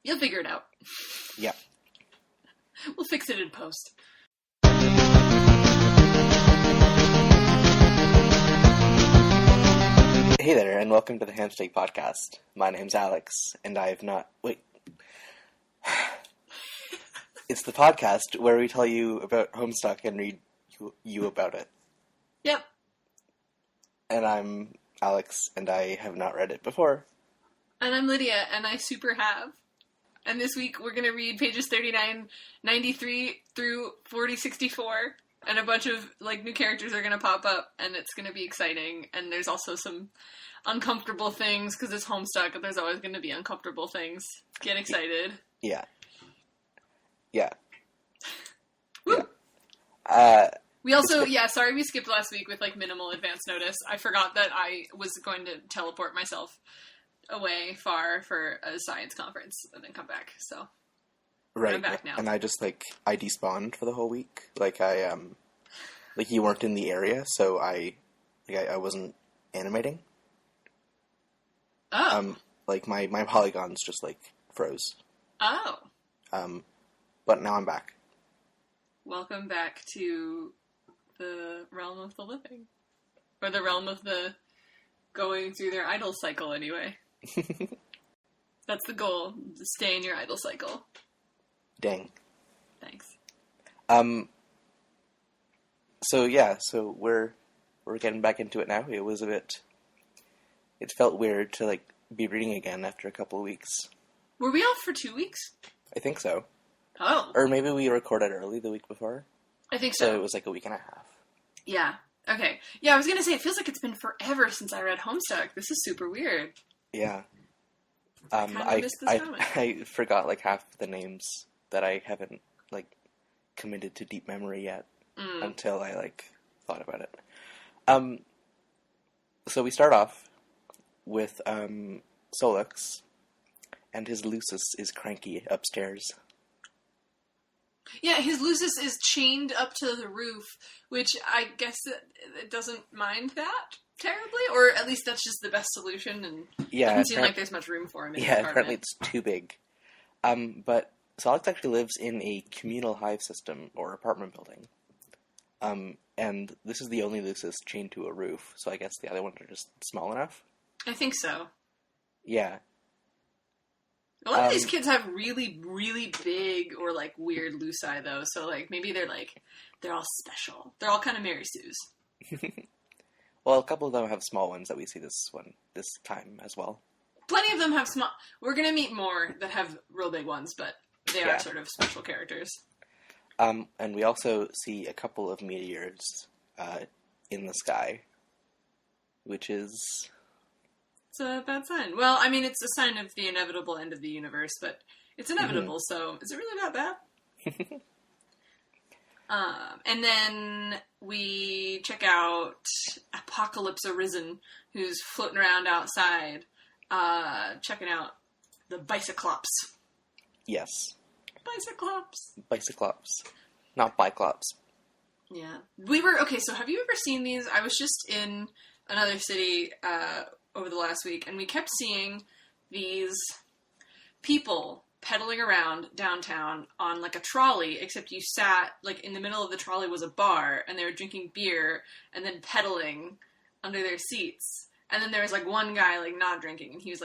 You'll figure it out. Yeah. We'll fix it in post. Hey there, and welcome to the Hamsteak Podcast. My name's Alex, and I have not... Wait. It's the podcast where we tell you about Homestuck and read you about it. Yep. And I'm Alex, and I have not read it before. And I'm Lydia, and I super have. And this week we're going to read pages 3993 through 4064. And a bunch of, new characters are going to pop up, and it's going to be exciting. And there's also some uncomfortable things, because it's Homestuck, and there's always going to be uncomfortable things. Get excited. Yeah. Yeah. Woo! Yeah. We also, sorry we skipped last week with, minimal advance notice. I forgot that I was going to teleport myself away far for a science conference and then come back, so... Right, I'm back now. And I just, I despawned for the whole week. You weren't in the area, so I wasn't animating. Oh. My polygons just, froze. Oh. But now I'm back. Welcome back to the realm of the living. Or the realm of the going through their idle cycle, anyway. That's the goal, to stay in your idle cycle. Dang. Thanks. So we're getting back into it now. It felt weird to, be reading again after a couple of weeks. Were we off for 2 weeks? I think so. Oh. Or maybe we recorded early the week before. I think so. So it was a week and a half. Yeah. Okay. Yeah, I was gonna say, it feels like it's been forever since I read Homestuck. This is super weird. Yeah. I forgot, half the names that I haven't, committed to deep memory yet until I, thought about it. So we start off with, Solux, and his Lucis is cranky upstairs. Yeah, his Lucis is chained up to the roof, which I guess it doesn't mind that terribly, or at least that's just the best solution, and it doesn't seem like there's much room for him in the apartment. Apparently it's too big. But Solix actually lives in a communal hive system, or apartment building. And this is the only Lucis chained to a roof, so I guess the other ones are just small enough? I think so. Yeah. A lot of these kids have really, really big or, weird loci, though, so, maybe they're all special. They're all kind of Mary Sue's. Well, a couple of them have small ones that we see this time as well. Plenty of them have small... We're gonna meet more that have real big ones, but they are sort of special characters. And we also see a couple of meteors in the sky, which is... It's a bad sign. Well, I mean, it's a sign of the inevitable end of the universe, but it's inevitable, so is it really that bad? And then we check out Apocalypse Arisen, who's floating around outside, checking out the Bicyclops. Yes. Bicyclops. Not Biclops. Yeah. Okay, so have you ever seen these? I was just in another city, over the last week, and we kept seeing these people pedaling around downtown on, a trolley, except you sat, in the middle of the trolley was a bar, and they were drinking beer, and then pedaling under their seats. And then there was, one guy, not drinking, and he was,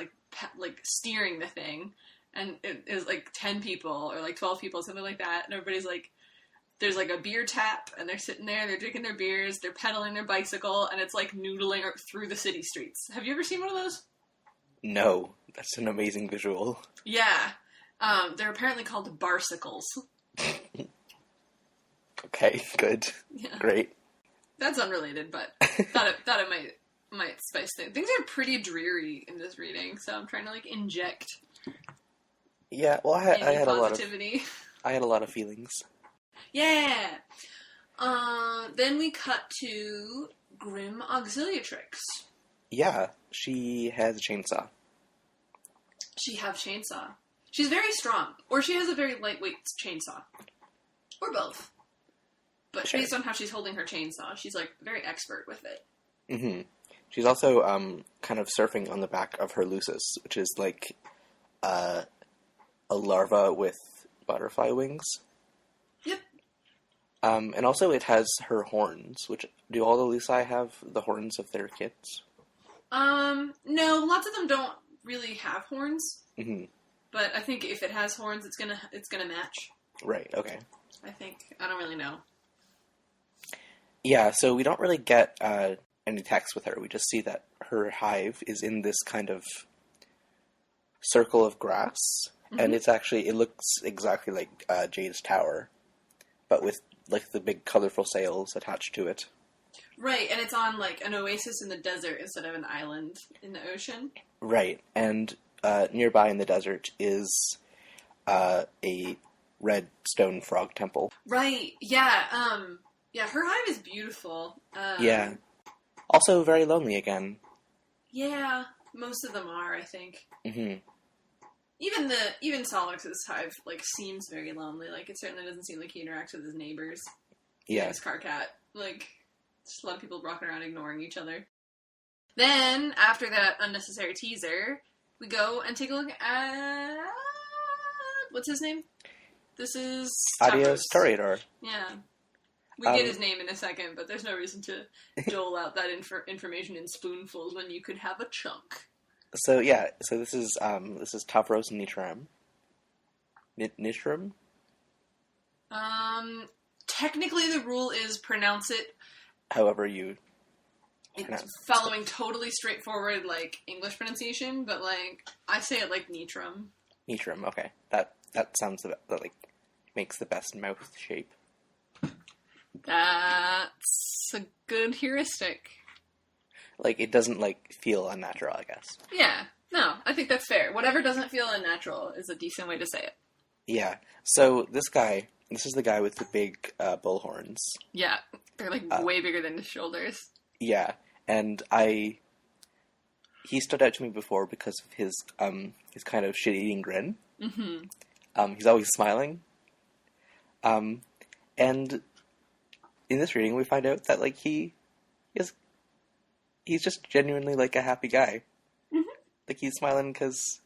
steering the thing, and it was, 10 people, or, 12 people, something like that, and everybody's, there's, a beer tap, and they're sitting there, they're drinking their beers, they're pedaling their bicycle, and it's, noodling through the city streets. Have you ever seen one of those? No. That's an amazing visual. Yeah. They're apparently called barcicles. Okay, good. Yeah. Great. That's unrelated, but thought it might spice things. Things are pretty dreary in this reading, so I'm trying to, inject... Yeah, well, I had positivity. I had a lot of feelings. Yeah! Then we cut to Grim Auxiliatrix. Yeah, she has a chainsaw. She have chainsaw. She's very strong. Or she has a very lightweight chainsaw. Or both. But based on how she's holding her chainsaw, she's, very expert with it. Mm-hmm. She's also, kind of surfing on the back of her Lucis, which is, a larva with butterfly wings. Yep. And also it has her horns, which, do all the Lucii have the horns of their kids? No, lots of them don't really have horns. Mm-hmm. But I think if it has horns, it's gonna match. Right, okay. I think. I don't really know. Yeah, so we don't really get any text with her. We just see that her hive is in this kind of circle of grass, and it looks exactly like Jade's tower, but with like the big colorful sails attached to it. Right, and it's on like an oasis in the desert instead of an island in the ocean. Right, and nearby in the desert is a red stone frog temple. Right, yeah, yeah, her hive is beautiful. Yeah. Also very lonely again. Yeah, most of them are, I think. Mm-hmm. Even Solix's hive, like, seems very lonely. Like, it certainly doesn't seem like he interacts with his neighbors. Yeah. His car cat. Like, just a lot of people walking around ignoring each other. Then, after that unnecessary teaser, we go and take a look at... What's his name? This is... Adios Toreador. Yeah. We get his name in a second, but there's no reason to dole out that information in spoonfuls when you could have a chunk. So yeah, so this is Tavros Nitram. Nitram? Technically the rule is pronounce it however you it's following totally straightforward, like, English pronunciation, but, like, I say it like Nitram. Nitram, okay. That sounds that like makes the best mouth shape. That's a good heuristic. Like, it doesn't, like, feel unnatural, I guess. Yeah. No, I think that's fair. Whatever doesn't feel unnatural is a decent way to say it. Yeah. So, this is the guy with the big bull horns. Yeah. They're, like, way bigger than his shoulders. Yeah. And he stood out to me before because of his kind of shit-eating grin. Mm-hmm. He's always smiling. And in this reading, we find out that, like, he's just genuinely, like, a happy guy. Mm-hmm. Like, he's smiling because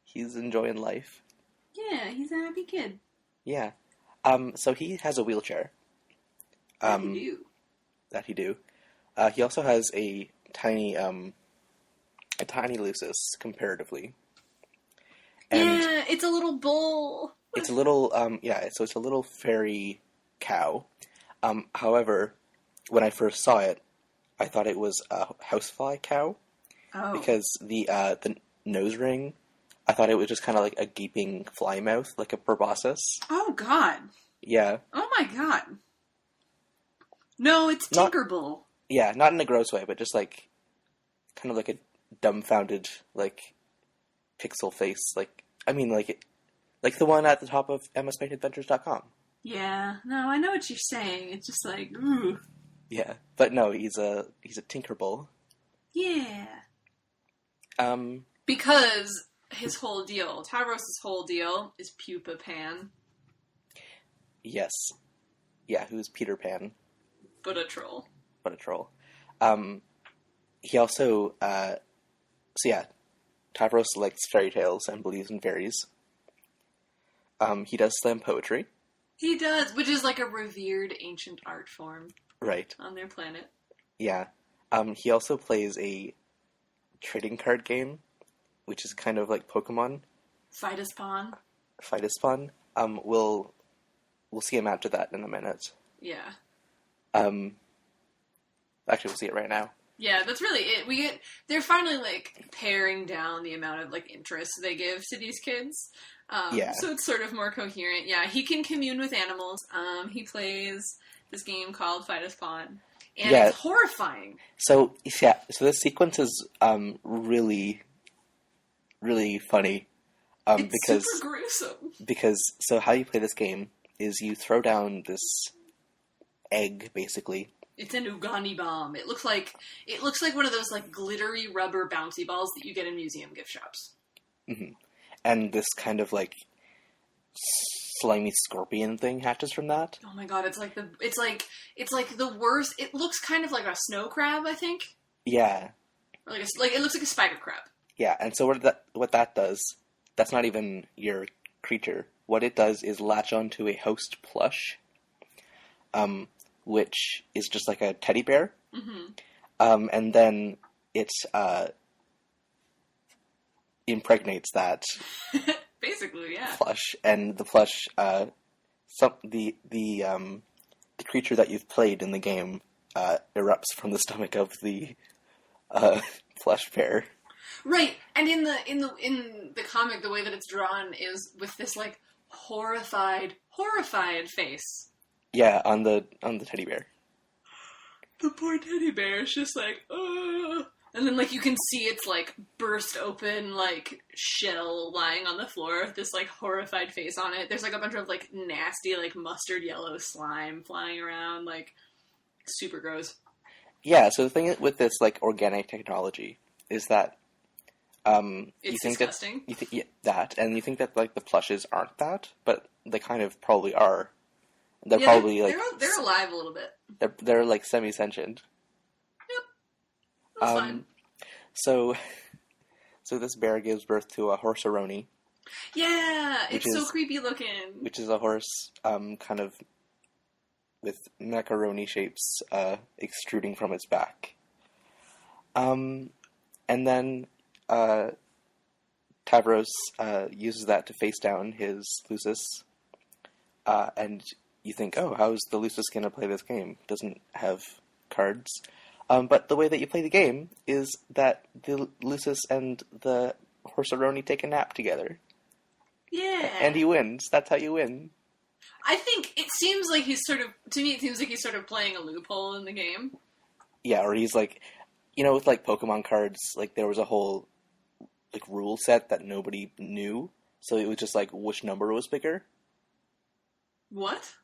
he's enjoying life. Yeah, he's a happy kid. Yeah. So he has a wheelchair. That he do. He also has a tiny Lucis, comparatively. And yeah, it's a little bull. It's a little, so it's a little fairy cow. However, when I first saw it, I thought it was a housefly cow. Oh. Because the nose ring, I thought it was just kind of like a gaping fly mouth, like a proboscis. Oh, God. Yeah. Oh, my God. No, it's Tinkerbell. Yeah, not in a gross way, but just like, kind of like a dumbfounded, like, pixel face. Like, I mean, like the one at the top of emmaspaceadventures.com. Yeah, no, I know what you're saying. It's just like, ooh. Yeah, but no, he's a Tinkerbell. Yeah. Because his whole deal, Tavros' whole deal is Pupa Pan. Yes. Yeah, who's Peter Pan. But a troll. He also, Tavros likes fairy tales and believes in fairies. He does slam poetry. He does, which is like a revered ancient art form. Right. On their planet. Yeah. He also plays a trading card game, which is kind of like Pokemon. Fight-a-spawn. We'll see him after that in a minute. Yeah. Actually, we'll see it right now. Yeah, that's really it. They're finally, like, paring down the amount of, like, interest they give to these kids. So it's sort of more coherent. Yeah, he can commune with animals. He plays this game called Fight-a-Spawn. And it's horrifying. So this sequence is really, really funny. It's super gruesome. Because, so how you play this game is you throw down this egg, basically. It's an Ugani bomb. It looks like one of those, like, glittery rubber bouncy balls that you get in museum gift shops. Mm-hmm. And this kind of, like, slimy scorpion thing hatches from that. Oh my god, it's like the worst. It looks kind of like a snow crab, I think. Yeah. Or it looks like a spider crab. Yeah, and so what that does that's not even your creature. What it does is latch onto a host plush, which is just like a teddy bear. Mm-hmm. And then it impregnates that Basically, yeah. plush, and the plush, the creature that you've played in the game erupts from the stomach of the plush bear. Right, and in the comic, the way that it's drawn is with this like horrified face. Yeah, on the teddy bear. The poor teddy bear is just like, ugh. And then, like, you can see its, like, burst open, like, shell lying on the floor with this, like, horrified face on it. There's, like, a bunch of, like, nasty, like, mustard yellow slime flying around, like, super gross. Yeah, so the thing with this, like, organic technology is that, It's you think disgusting. and you think that, like, the plushes aren't that, but they kind of probably are. They're Yeah, probably, they're alive a little bit. They're like, semi-sentient. That's fine. So this bear gives birth to a horse-a-roni. Yeah, it's so creepy looking. Which is a horse, kind of with macaroni shapes extruding from its back. And then Tavros uses that to face down his Lucis. And you think, oh, how's the Lucis going to play this game? Doesn't have cards. But the way that you play the game is that the Lucis and the horse-a-roni take a nap together. Yeah. And he wins. That's how you win. I think it seems like he's sort of playing a loophole in the game. Yeah, or he's like, with like Pokemon cards, like there was a whole like rule set that nobody knew. So it was just like which number was bigger. What?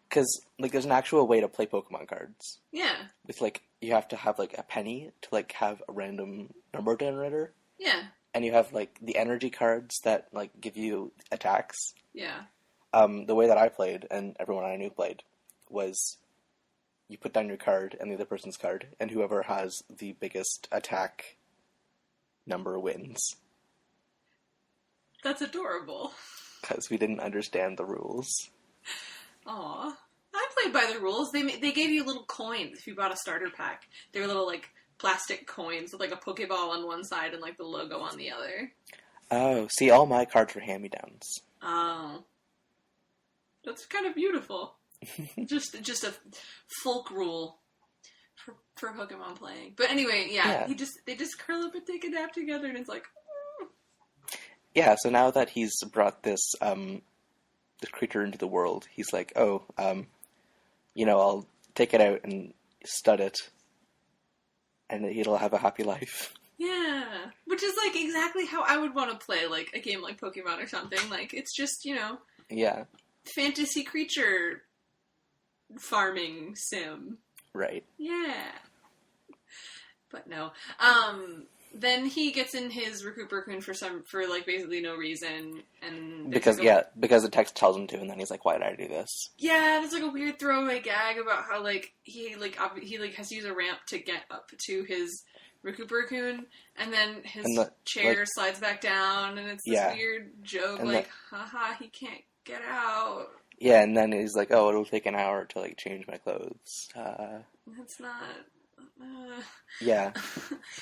Because, like, there's an actual way to play Pokemon cards. Yeah. With, like, you have to have, like, a penny to, like, have a random number generator. Yeah. And you have, like, the energy cards that, like, give you attacks. Yeah. The way that I played, and everyone I knew played, was you put down your card and the other person's card, and whoever has the biggest attack number wins. That's adorable. Because we didn't understand the rules. Aw. I played by the rules. They gave you little coins if you bought a starter pack. They were little, like, plastic coins with, like, a Pokeball on one side and, like, the logo on the other. Oh, see, all my cards were hand-me-downs. Oh. That's kind of beautiful. just a folk rule for Pokemon playing. But anyway, yeah. They just curl up and take a nap together, and it's like... Oh. Yeah, so now that he's brought this creature into the world, he's like, I'll take it out and stud it, and it'll have a happy life. Yeah, which is, like, exactly how I would want to play, like, a game like Pokemon or something. Like, it's just, Yeah. fantasy creature farming sim. Right. Yeah. But no. Then he gets in his Raccoon for like basically no reason, and because the text tells him to, and then he's like, "Why did I do this?" Yeah, there's like a weird throwaway gag about how like he has to use a ramp to get up to his Raccoon, and then his chair slides back down, and it's this weird joke like, haha, he can't get out. Yeah, and then he's like, "Oh, it'll take an hour to like change my clothes." That's not. Yeah,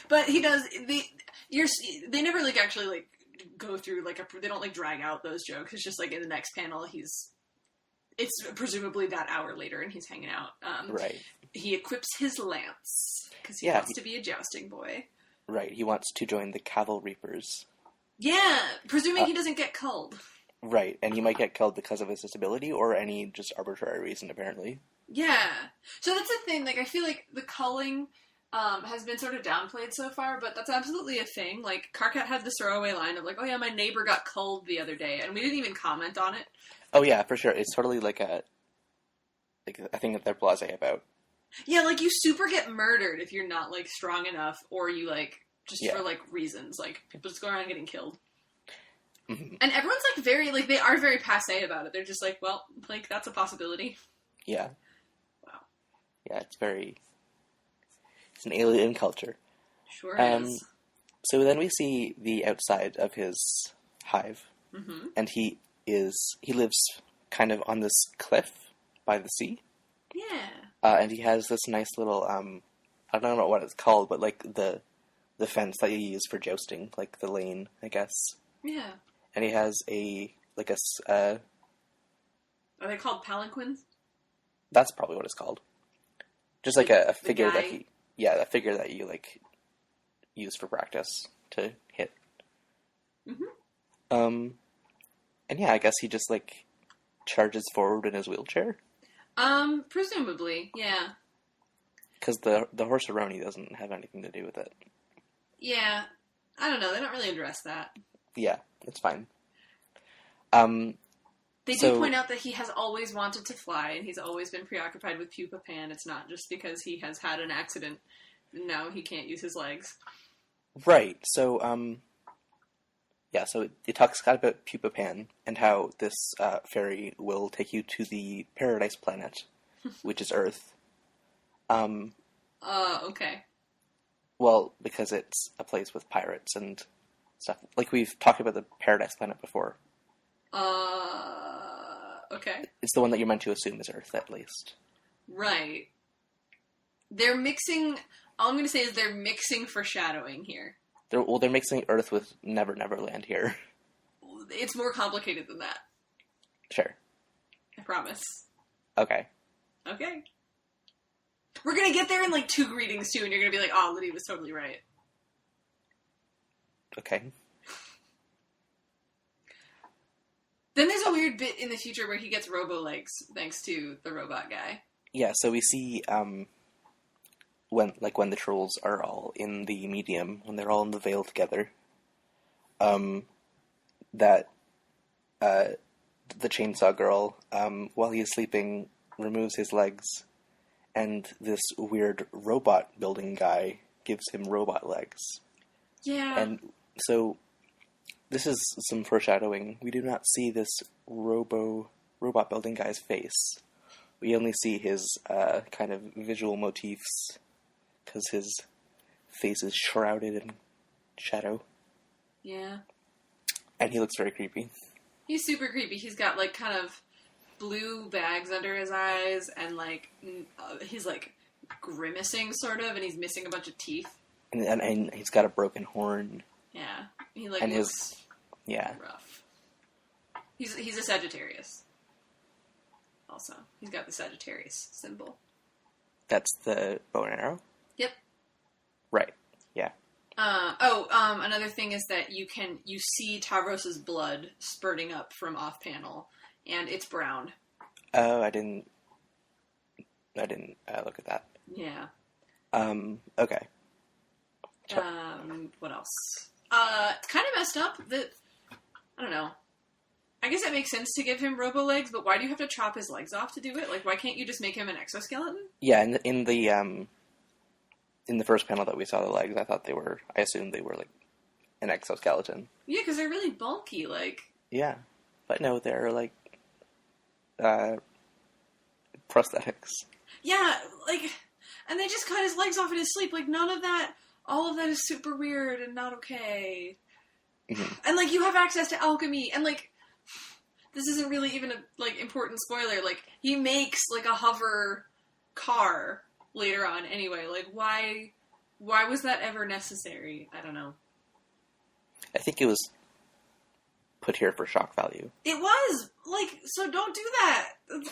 but he does. They never like actually like go through like they don't like drag out those jokes. It's just like in the next panel, it's presumably that hour later, and he's hanging out. Right. He equips his lance because he wants to be a jousting boy. Right. He wants to join the Cavalry Reapers. Yeah, presuming he doesn't get culled. Right, and he might get killed because of his disability or any just arbitrary reason, apparently. Yeah. So that's the thing, like, I feel like the culling has been sort of downplayed so far, but that's absolutely a thing. Like, Karkat had this throwaway line of, like, oh yeah, my neighbor got culled the other day, and we didn't even comment on it. Oh yeah, for sure. It's totally like a thing that they're blasé about. Yeah, like, you super get murdered if you're not, like, strong enough, or you, like, just for, like, reasons. Like, people just go around getting killed. Mm-hmm. And everyone's, like, they are very passé about it. They're just like, well, like, that's a possibility. Yeah. Wow. Yeah, it's an alien culture. Sure is. So then we see the outside of his hive. Mm-hmm. And he lives kind of on this cliff by the sea. Yeah. And he has this nice little, I don't know what it's called, but like the fence that you use for jousting, like the lane, I guess. Yeah. And he has Are they called palanquins? that's probably what it's called. Just like a figure guy? a figure that you like use for practice to hit. Mm-hmm. And yeah, I guess he just like charges forward in his wheelchair. Presumably, yeah. Because the horse-aroni doesn't have anything to do with it. Yeah. I don't know, they don't really address that. Yeah, it's fine. They do point out that he has always wanted to fly, and he's always been preoccupied with pupa pan. It's not just because he has had an accident, and now he can't use his legs. Right, so, so it talks kind of about pupa pan, and how this ferry will take you to the paradise planet, which is Earth. Okay. Well, because it's a place with pirates and stuff. Like, we've talked about the paradise planet before. Okay. It's the one that you're meant to assume is Earth, at least. Right. They're mixing... All I'm going to say is they're mixing foreshadowing here. They're mixing Earth with Never Never Land here. It's more complicated than that. Sure. I promise. Okay. Okay. We're going to get there in like 2 greetings, too, and you're going to be like, oh, Liddy was totally right. Okay. Then there's a weird bit in the future where he gets robo-legs thanks to the robot guy. Yeah, so we see, when the trolls are all in the medium, when they're all in the veil together, that, the chainsaw girl, while he's sleeping, removes his legs, and this weird robot building guy gives him robot legs. Yeah. And so, this is some foreshadowing. We do not see this robot building guy's face. We only see his kind of visual motifs, because his face is shrouded in shadow. Yeah. And he looks very creepy. He's super creepy. He's got, like, kind of blue bags under his eyes, and, like, he's, like, grimacing, sort of, and he's missing a bunch of teeth. And he's got a broken horn. Yeah. He, like, and looks yeah. rough. He's a Sagittarius. Also. He's got the Sagittarius symbol. That's the bow and arrow? Yep. Right. Yeah. Another thing is that you see Tavros's blood spurting up from off panel, and it's brown. Oh, I didn't look at that. Yeah. Okay. What else? It's kind of messed up that, I don't know. I guess it makes sense to give him robo legs, but why do you have to chop his legs off to do it? Like, why can't you just make him an exoskeleton? Yeah, in the first panel that we saw the legs, I assumed they were like an exoskeleton. Yeah, because they're really bulky, like. Yeah, but no, they're like prosthetics. Yeah, like, and they just cut his legs off in his sleep. Like, all of that is super weird and not okay. Mm-hmm. And like, you have access to alchemy, and like, this isn't really even a like important spoiler. Like, he makes like a hover car later on anyway. Like, why was that ever necessary? I don't know. I think it was put here for shock value. It was! Like, so don't do that! It's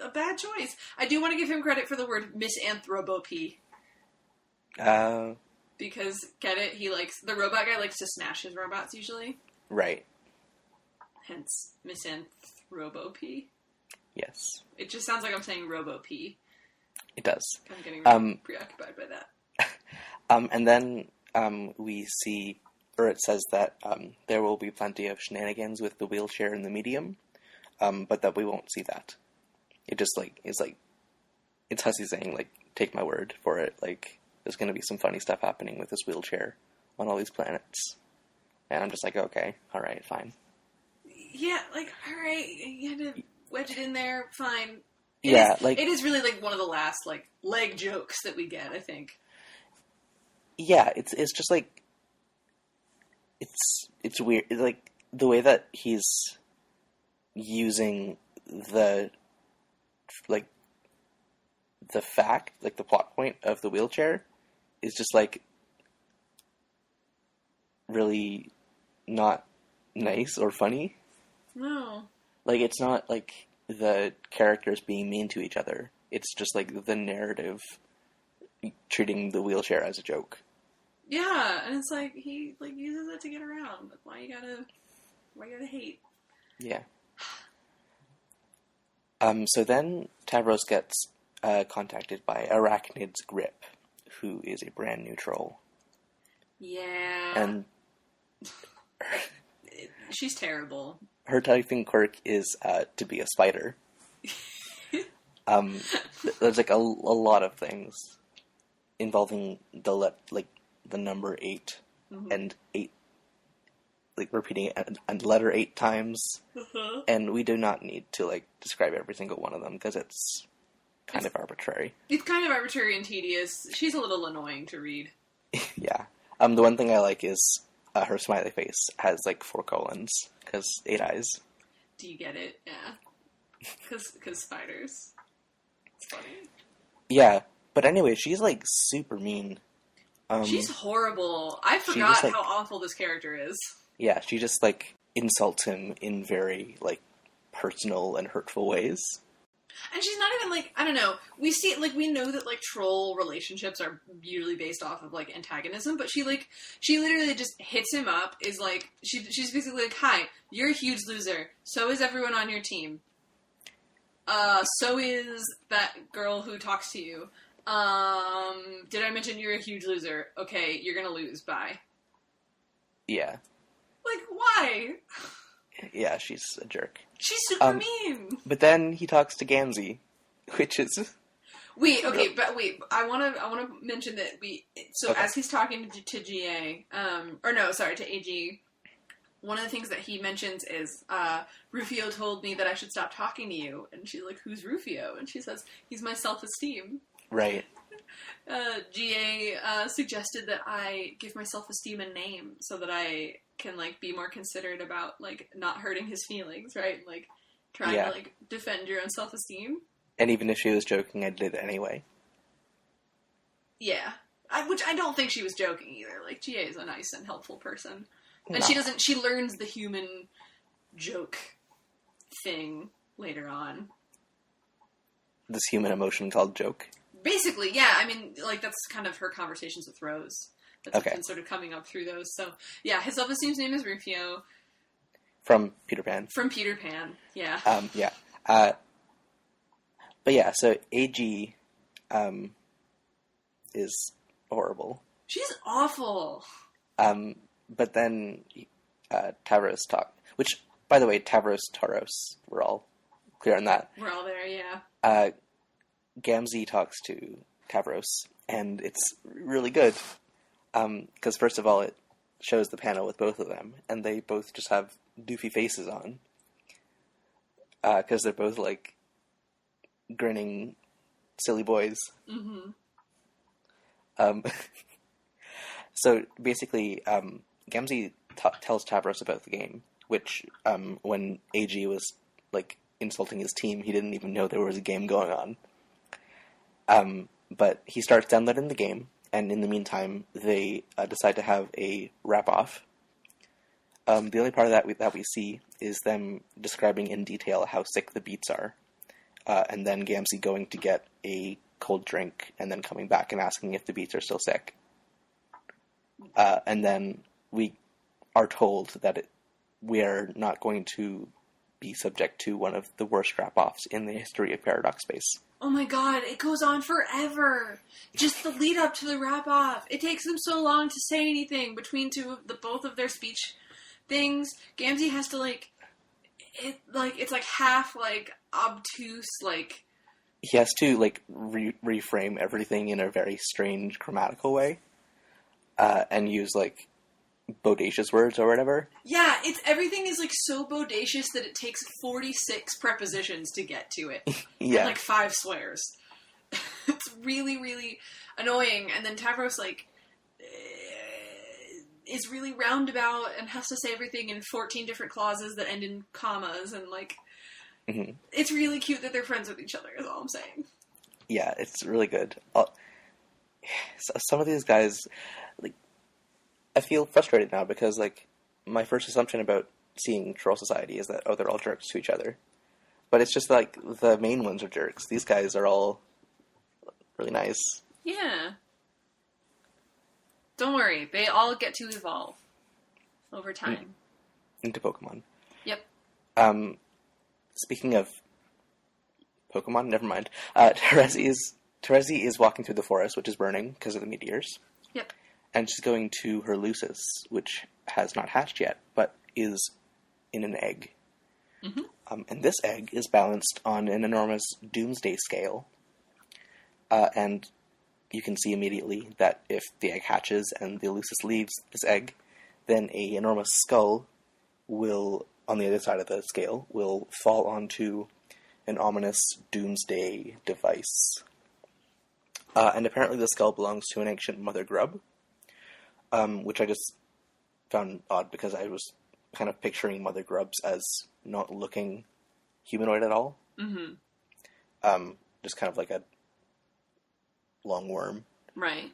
a bad choice. I do want to give him credit for the word misanthropopy. Because, get it? The robot guy likes to smash his robots usually. Right. Hence, misanthropopy. Yes. It just sounds like I'm saying robo-pee. It does. I'm getting really preoccupied by that. And then we see, or it says that there will be plenty of shenanigans with the wheelchair and the medium, but that we won't see that. It just it's Hussey saying, like, take my word for it. Like, there's going to be some funny stuff happening with this wheelchair on all these planets. And I'm just like, okay, alright, fine. Yeah, like, alright, you had to wedge it in there, fine. It is really, like, one of the last, like, leg jokes that we get, I think. Yeah, it's just, like, it's weird. Like, the way that he's using the fact, like the plot point of the wheelchair is just like really not nice or funny. No. Like, it's not like the characters being mean to each other. It's just like the narrative treating the wheelchair as a joke. Yeah, and it's like he like uses it to get around. Why you gotta hate? Yeah. So then Tavros gets contacted by Arachnid's Grip, who is a brand new troll. Yeah. And she's terrible. Her typing quirk is to be a spider. There's like a lot of things involving the number 8 and 8, like repeating a letter 8 times, and we do not need to like describe every single one of them because it's kind of arbitrary. It's kind of arbitrary and tedious. She's a little annoying to read. Yeah. The one thing I like is her smiley face has like 4 colons because 8 eyes. Do you get it? Yeah. Because spiders. It's funny. Yeah, but anyway, she's like super mean. She's horrible. I forgot like, how awful this character is. Yeah, she just like insults him in very like personal and hurtful ways. And she's not even like, I don't know, we know that like troll relationships are usually based off of like antagonism, but she literally just hits him up, is like, she's basically like, hi, you're a huge loser, so is everyone on your team. So is that girl who talks to you. Did I mention you're a huge loser? Okay, you're gonna lose, bye. Yeah. Like, why? Yeah, she's a jerk. She's super mean. But then he talks to Gamzee, which is... Wait, I want to mention that as he's talking to GA, to AG, one of the things that he mentions is, Rufio told me that I should stop talking to you. And she's like, who's Rufio? And she says, he's my self-esteem. Right. GA suggested that I give my self-esteem a name so that I can, like, be more considerate about, like, not hurting his feelings, right? Like, trying to, like, defend your own self-esteem. And even if she was joking, I did it anyway. Yeah. Which I don't think she was joking either. Like, GA is a nice and helpful person. And No. she learns the human joke thing later on. This human emotion called joke? Basically, yeah. I mean, like, that's kind of her conversations with Rose. That's been sort of coming up through those. So, yeah, his self-esteem's name is Rufio. From Peter Pan. From Peter Pan, yeah. Yeah. But yeah, so AG is horrible. She's awful. But then Tavros which, by the way, Tavros, Taros, we're all clear on that. We're all there, yeah. Gamzee talks to Tavros, and it's really good. Because first of all, it shows the panel with both of them, and they both just have doofy faces on. Because they're both, like, grinning silly boys. Mm-hmm. So, basically, Gamzee tells Tavros about the game, which, when AG was, like, insulting his team, he didn't even know there was a game going on. But he starts downloading the game, and in the meantime, they decide to have a wrap-off. The only part of that we see is them describing in detail how sick the beats are, and then Gamzee going to get a cold drink, and then coming back and asking if the beats are still sick. And then we are told that we are not going to be subject to one of the worst wrap-offs in the history of Paradox Space. Oh my god, it goes on forever. Just the lead up to the wrap-off. It takes them so long to say anything between both of their speech things. Gamzee has to, it's like half, like, obtuse, like... He has to, like, reframe everything in a very strange grammatical way, and use, like, bodacious words or whatever. Yeah, everything is, like, so bodacious that it takes 46 prepositions to get to it. Yeah. And, like, 5 swears. It's really, really annoying. And then Tavros, like, is really roundabout and has to say everything in 14 different clauses that end in commas, and, like, it's really cute that they're friends with each other, is all I'm saying. Yeah, it's really good. Some of these guys, like, I feel frustrated now because, like, my first assumption about seeing Troll Society is that, oh, they're all jerks to each other. But it's just, like, the main ones are jerks. These guys are all really nice. Yeah. Don't worry, they all get to evolve over time. Into Pokemon. Yep. Speaking of Pokemon, never mind. Terezi is walking through the forest, which is burning because of the meteors. Yep. And she's going to her Lucis, which has not hatched yet, but is in an egg. And this egg is balanced on an enormous doomsday scale. And you can see immediately that if the egg hatches and the Lucis leaves this egg, then an enormous skull will, on the other side of the scale, will fall onto an ominous doomsday device. And apparently the skull belongs to an ancient mother grub, which I just found odd because I was kind of picturing mother grubs as not looking humanoid at all. Just kind of like a long worm. Right.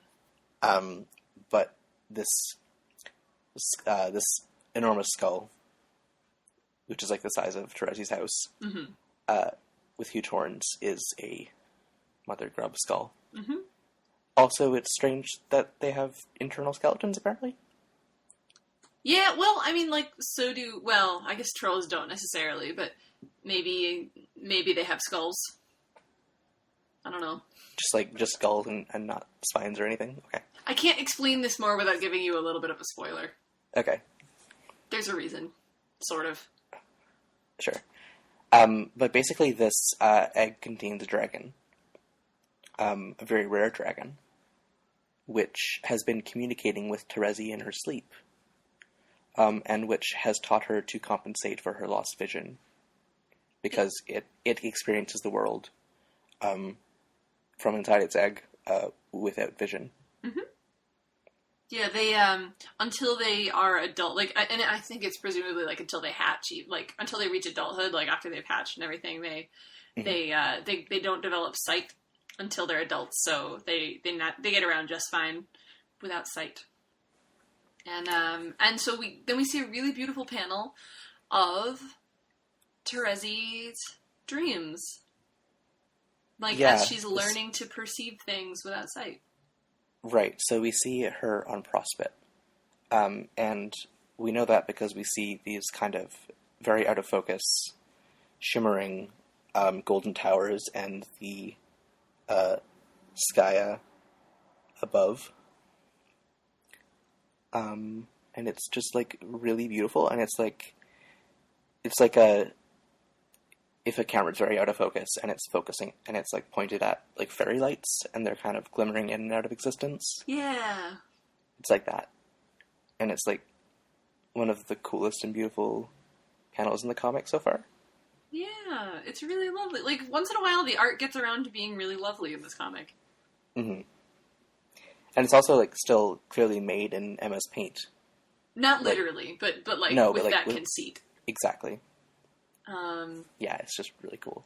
But this enormous skull, which is like the size of Terezi's house, with huge horns, is a mother grub skull. Also, it's strange that they have internal skeletons, apparently. Yeah, well, I mean, like, so do... Well, I guess trolls don't necessarily, but maybe they have skulls. I don't know. Just skulls and not spines or anything? Okay. I can't explain this more without giving you a little bit of a spoiler. Okay. There's a reason. Sort of. Sure. But basically this egg contains a dragon. A very rare dragon, which has been communicating with Terezi in her sleep, and which has taught her to compensate for her lost vision, because it experiences the world from inside its egg without vision. Yeah, they, until they are adult, like, and I think it's presumably, like, until they hatch, like, until they reach adulthood, like, after they've hatched and everything, they don't develop sight until they're adults, so they get around just fine without sight. And so we see a really beautiful panel of Terezi's dreams. Like, as she's learning to perceive things without sight. Right, so we see her on Prospect. And we know that because we see these kind of very out of focus, shimmering golden towers and the Skya above. And it's just, like, really beautiful, and it's like if a camera's very out of focus and it's focusing and it's, like, pointed at, like, fairy lights and they're kind of glimmering in and out of existence. Yeah. It's like that. And it's, like, one of the coolest and beautiful panels in the comic so far. Yeah, it's really lovely. Like, once in a while the art gets around to being really lovely in this comic. And it's also, like, still clearly made in MS Paint. Not literally, but like, no, with but, like, that conceit. Exactly. Yeah, it's just really cool.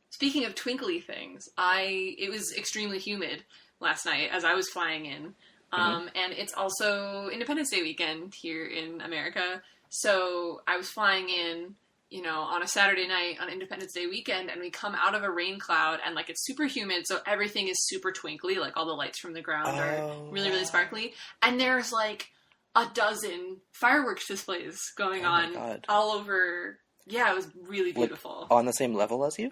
Speaking of twinkly things, it was extremely humid last night as I was flying in. And it's also Independence Day weekend here in America. So I was flying in, on a Saturday night on Independence Day weekend, and we come out of a rain cloud, and, like, it's super humid, so everything is super twinkly, like, all the lights from the ground are really, really sparkly. And there's, like, a dozen fireworks displays going on all over. Yeah, it was really beautiful. Like, on the same level as you?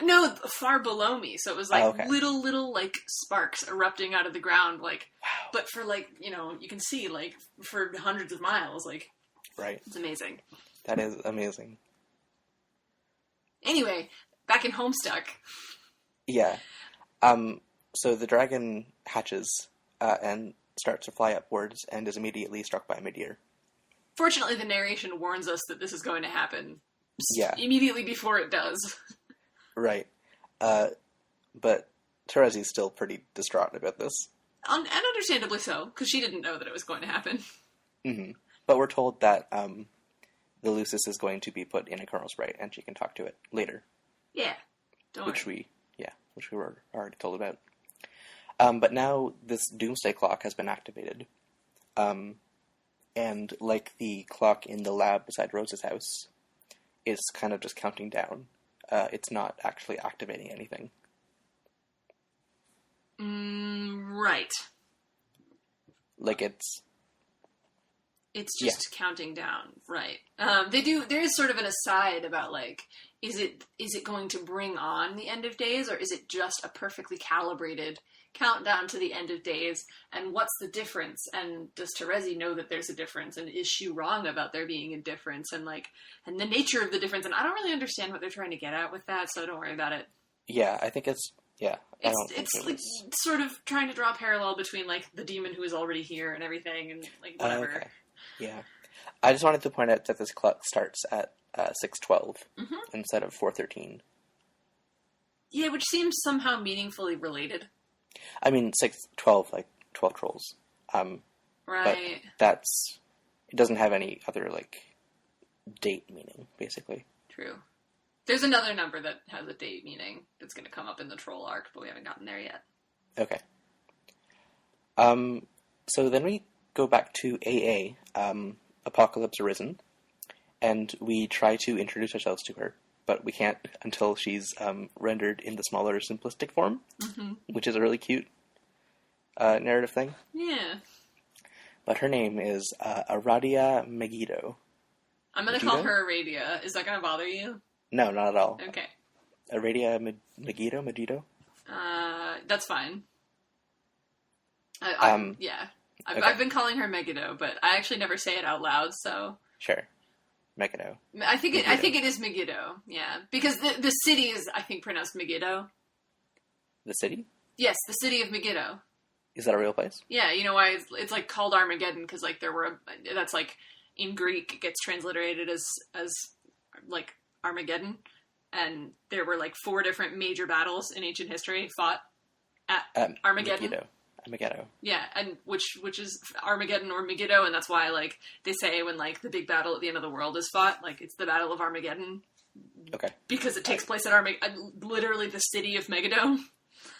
No, far below me. So it was, like, little, like, sparks erupting out of the ground, like, but for, like, you can see, like, for hundreds of miles, like, right. It's amazing. That is amazing. Anyway, back in Homestuck. Yeah. So the dragon hatches, and starts to fly upwards and is immediately struck by a meteor. Fortunately, the narration warns us that this is going to happen immediately before it does. Right. But Terezi's still pretty distraught about this. And understandably so, because she didn't know that it was going to happen. Mm-hmm. But we're told that the Lucis is going to be put in a kernel sprite, and she can talk to it later. Yeah, which we were already told about. But now this doomsday clock has been activated. And like the clock in the lab beside Rose's house, it's kind of just counting down. It's not actually activating anything. Right. Like it's just counting down, right? There is sort of an aside about like, is it going to bring on the end of days, or is it just a perfectly calibrated countdown to the end of days? And what's the difference? And does Terezi know that there's a difference? And is she wrong about there being a difference? And the nature of the difference? And I don't really understand what they're trying to get at with that, so don't worry about it. Yeah, I think it's it's like sort of trying to draw a parallel between like the demon who is already here and everything, and like whatever. Okay. Yeah, I just wanted to point out that this clock starts at 6:12 instead of 4:13. Yeah, which seems somehow meaningfully related. I mean, 6:12, like 12 trolls. Right. But it doesn't have any other like date meaning, basically. True. There's another number that has a date meaning that's going to come up in the troll arc, but we haven't gotten there yet. Okay. So then we go back to AA, Apocalypse Arisen, and we try to introduce ourselves to her, but we can't until she's rendered in the smaller, simplistic form, which is a really cute narrative thing. Yeah. But her name is Aradia Megiddo. I'm going to call her Aradia. Is that going to bother you? No, not at all. Okay. Aradia Megiddo? That's fine. Yeah. Okay. I've been calling her Megiddo, but I actually never say it out loud, so... Sure. Megiddo. I think it is Megiddo, yeah. Because the city is, I think, pronounced Megiddo. The city? Yes, the city of Megiddo. Is that a real place? Yeah, you know why it's like called Armageddon, because like that's like in Greek it gets transliterated as like Armageddon, and there were like 4 different major battles in ancient history fought at Armageddon. Megiddo. Yeah, and which is Armageddon or Megiddo, and that's why like they say when like the big battle at the end of the world is fought, like it's the Battle of Armageddon. Okay. Because it takes place at literally the city of Megiddo.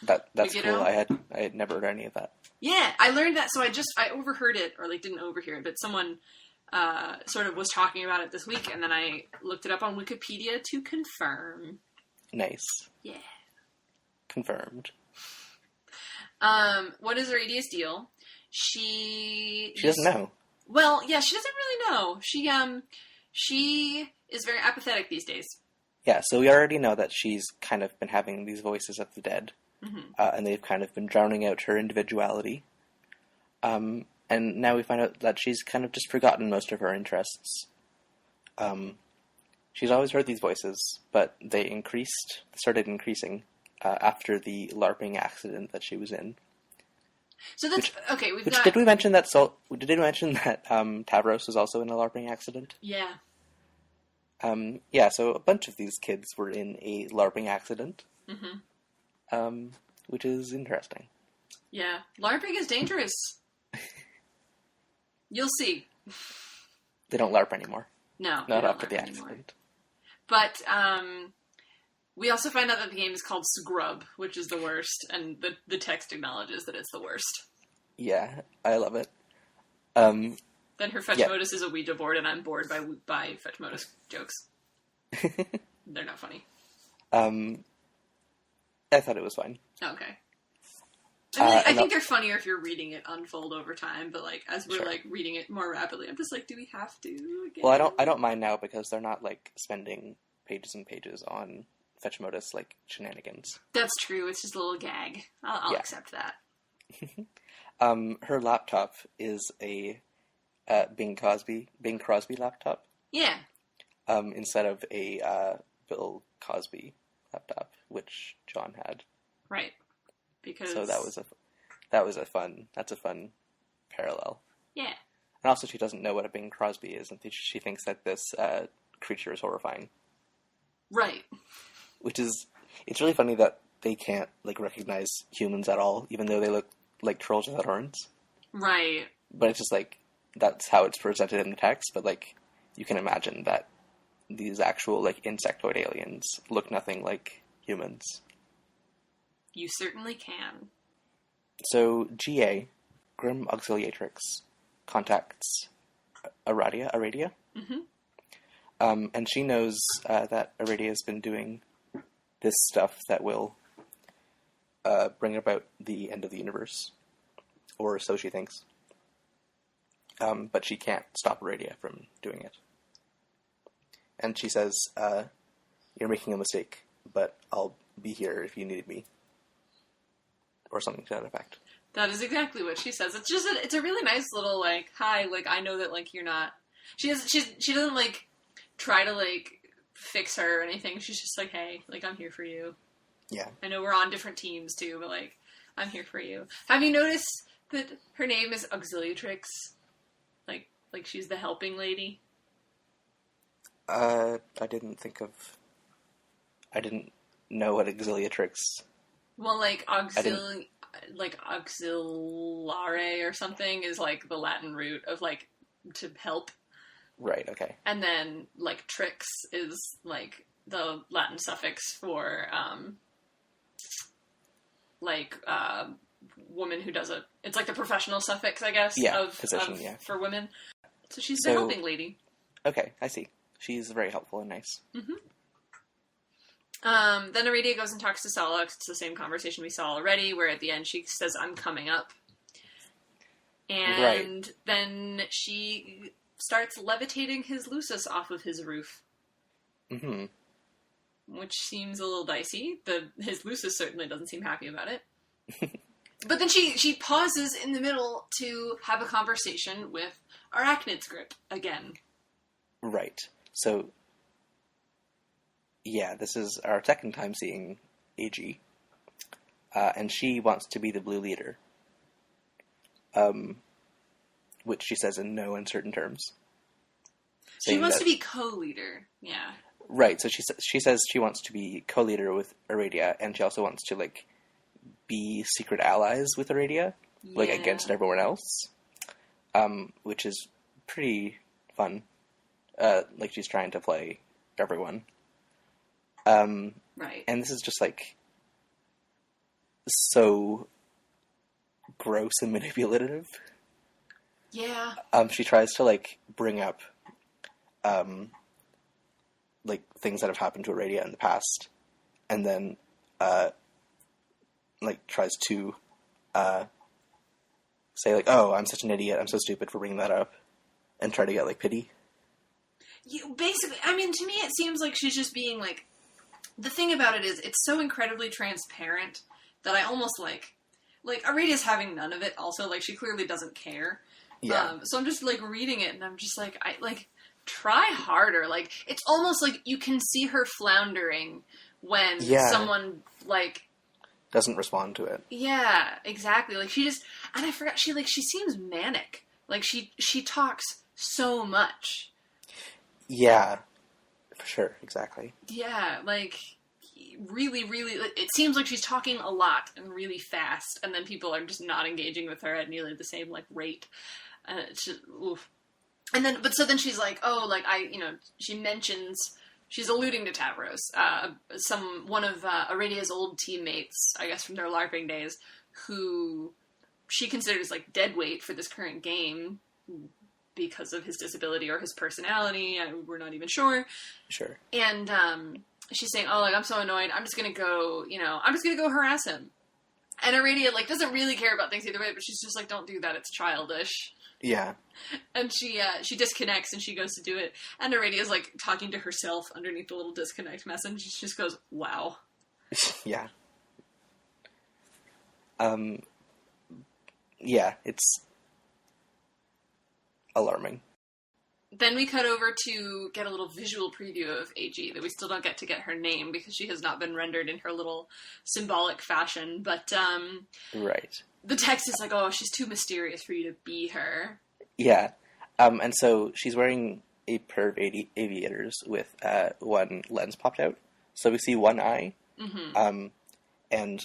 That's Megiddo. Cool. I had never heard any of that. Yeah, I learned that, so I overheard it, or like didn't overhear it, but someone sort of was talking about it this week, and then I looked it up on Wikipedia to confirm. Nice. Yeah. Confirmed. What is Aradia's deal? She doesn't know. Well, yeah, she doesn't really know. She is very apathetic these days. Yeah, so we already know that she's kind of been having these voices of the dead, and they've kind of been drowning out her individuality. And now we find out that she's kind of just forgotten most of her interests. She's always heard these voices, but they started increasing after the LARPing accident that she was in. So that's okay. Did we mention that? Did we mention that Tavros was also in a LARPing accident? Yeah. Yeah. So a bunch of these kids were in a LARPing accident, which is interesting. Yeah, LARPing is dangerous. You'll see. They don't LARP anymore. No, not after the accident. Anymore. But we also find out that the game is called Scrub, which is the worst, and the text acknowledges that it's the worst. Yeah, I love it. Then her Fetch Modus is a Ouija board, and I'm bored by Fetch Modus jokes. They're not funny. I thought it was fine. Okay. I think they're funnier if you're reading it unfold over time, but like as we're like reading it more rapidly, I'm just like, do we have to again? Well, I don't mind now because they're not like spending pages and pages on Fetch Modus like shenanigans. That's true. It's just a little gag. I'll accept that. Her laptop is a Bing Crosby laptop. Yeah. Instead of a Bill Cosby laptop, which John had. Right. Because so that's a fun parallel. Yeah. And also she doesn't know what a Bing Crosby is, and she thinks that this creature is horrifying. Right. It's really funny that they can't like recognize humans at all, even though they look like trolls without horns. Right. But it's just like, that's how it's presented in the text, but like, you can imagine that these actual like insectoid aliens look nothing like humans. You certainly can. So GA, Grim Auxiliatrix, contacts Aradia. Mm-hmm. And she knows that Aradia has been doing this stuff that will bring about the end of the universe, or so she thinks. But she can't stop Aradia from doing it. And she says, "You're making a mistake, but I'll be here if you need me," or something to that effect. That is exactly what she says. It's just it's a really nice little like, hi, like I know that like you're not. She doesn't like try to like fix her or anything. She's just like, hey, like I'm here for you. Yeah. I know we're on different teams too, but like I'm here for you. Have you noticed that her name is Auxiliatrix? Like she's the helping lady. I didn't know what Auxiliatrix. Well, like auxiliare or something is like the Latin root of like to help. Right. Okay. And then like trix is like the Latin suffix for woman who does it's like the professional suffix, I guess. Yeah. Position. Yeah. For women. So she's the helping lady. Okay, I see. She's very helpful and nice. Mm-hmm. Then Aradia goes and talks to Sala. It's the same conversation we saw already, where at the end she says, "I'm coming up." And then she starts levitating his Lucis off of his roof. Mm-hmm. Which seems a little dicey. His Lucis certainly doesn't seem happy about it. But then she pauses in the middle to have a conversation with Arachnid's grip again. Right. So, yeah, this is our second time seeing AG. And she wants to be the blue leader. Which she says in no uncertain terms. She wants to be co-leader, yeah. Right, so she says she wants to be co-leader with Aradia, and she also wants to, like, be secret allies with Aradia, like, against everyone else. Which is pretty fun. Like, she's trying to play everyone. Right. And this is just, like, so gross and manipulative. Yeah. She tries to, like, bring up, like, things that have happened to Aradia in the past, and then, like, tries to, say, like, oh, I'm such an idiot, I'm so stupid for bringing that up, and try to get, like, pity. Basically, I mean, to me it seems like she's just being, like, the thing about it is, it's so incredibly transparent that I almost, like, Aradia's having none of it also, like, she clearly doesn't care. Yeah. So I'm just, like, reading it, and I'm just like, try harder. Like, it's almost like you can see her floundering when someone, like... doesn't respond to it. Yeah, exactly. Like, she just... And I forgot, she seems manic. Like, she talks so much. Yeah. For sure, exactly. Yeah, like, really, really... It seems like she's talking a lot and really fast, and then people are just not engaging with her at nearly the same, like, rate. And it's just... Oof. And then, then she's like, oh, like, she mentions, she's alluding to Tavros, one of Aradia's old teammates, I guess from their LARPing days, who she considers, like, dead weight for this current game because of his disability or his personality, we're not even sure. Sure. And, she's saying, oh, like, I'm so annoyed, I'm just gonna go harass him. And Aradia, like, doesn't really care about things either way, but she's just like, don't do that, it's childish. Yeah. And she disconnects and she goes to do it. And Aradia's like talking to herself underneath the little disconnect message. She just goes, wow. Yeah. Yeah, it's alarming. Then we cut over to get a little visual preview of AG, that we still don't get to get her name because she has not been rendered in her little symbolic fashion. But, right. The text is like, oh, she's too mysterious for you to be her. Yeah. And so she's wearing a pair of aviators with one lens popped out. So we see one eye. Mm-hmm. And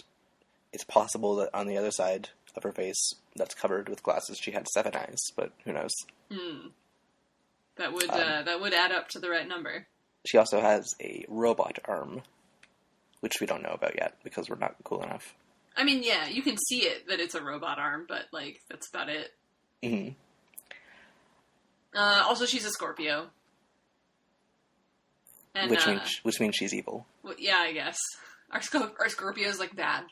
it's possible that on the other side of her face that's covered with glasses, she had 7 eyes, but who knows? That would add up to the right number. She also has a robot arm, which we don't know about yet because we're not cool enough. I mean, yeah, you can see it, that it's a robot arm, but, like, that's about it. Mm-hmm. Also, she's a Scorpio. And, which means she's evil. Well, yeah, I guess. Are Scorpios, like, bad?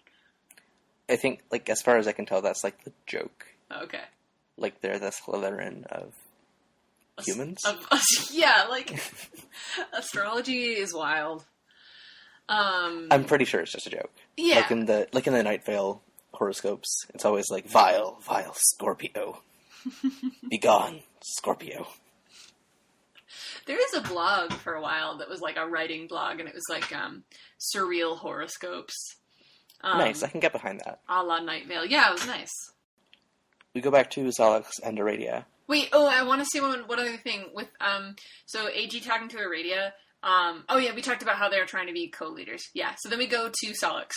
I think, like, as far as I can tell, that's, like, the joke. Okay. Like, they're the Slytherin of humans? Yeah, like, astrology is wild. I'm pretty sure it's just a joke. Yeah. Like in the Night Vale horoscopes, it's always like, vile Scorpio. Begone, Scorpio. There is a blog for a while that was like a writing blog, and it was like surreal horoscopes. Nice, I can get behind that. A la Night Vale. Yeah, it was nice. We go back to Zalix and Aradia. Wait, I want to say one other thing with so AG talking to Aradia. We talked about how they're trying to be co-leaders. Yeah, so then we go to Solix.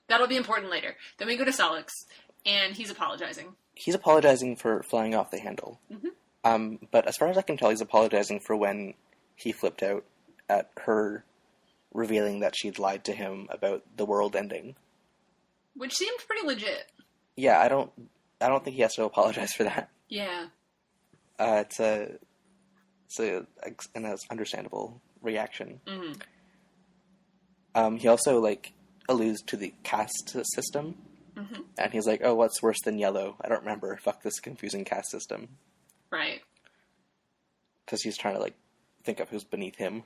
That'll be important later. Then we go to Solix, and he's apologizing. He's apologizing for flying off the handle. Mm-hmm. But as far as I can tell, he's apologizing for when he flipped out at her revealing that she'd lied to him about the world ending. Which seemed pretty legit. Yeah, I don't think he has to apologize for that. Yeah. It's an understandable reaction. Mm-hmm. He also, like, alludes to the caste system. Mm-hmm. And he's like, oh, what's worse than yellow? I don't remember. Fuck this confusing caste system. Right. Because he's trying to, like, think of who's beneath him.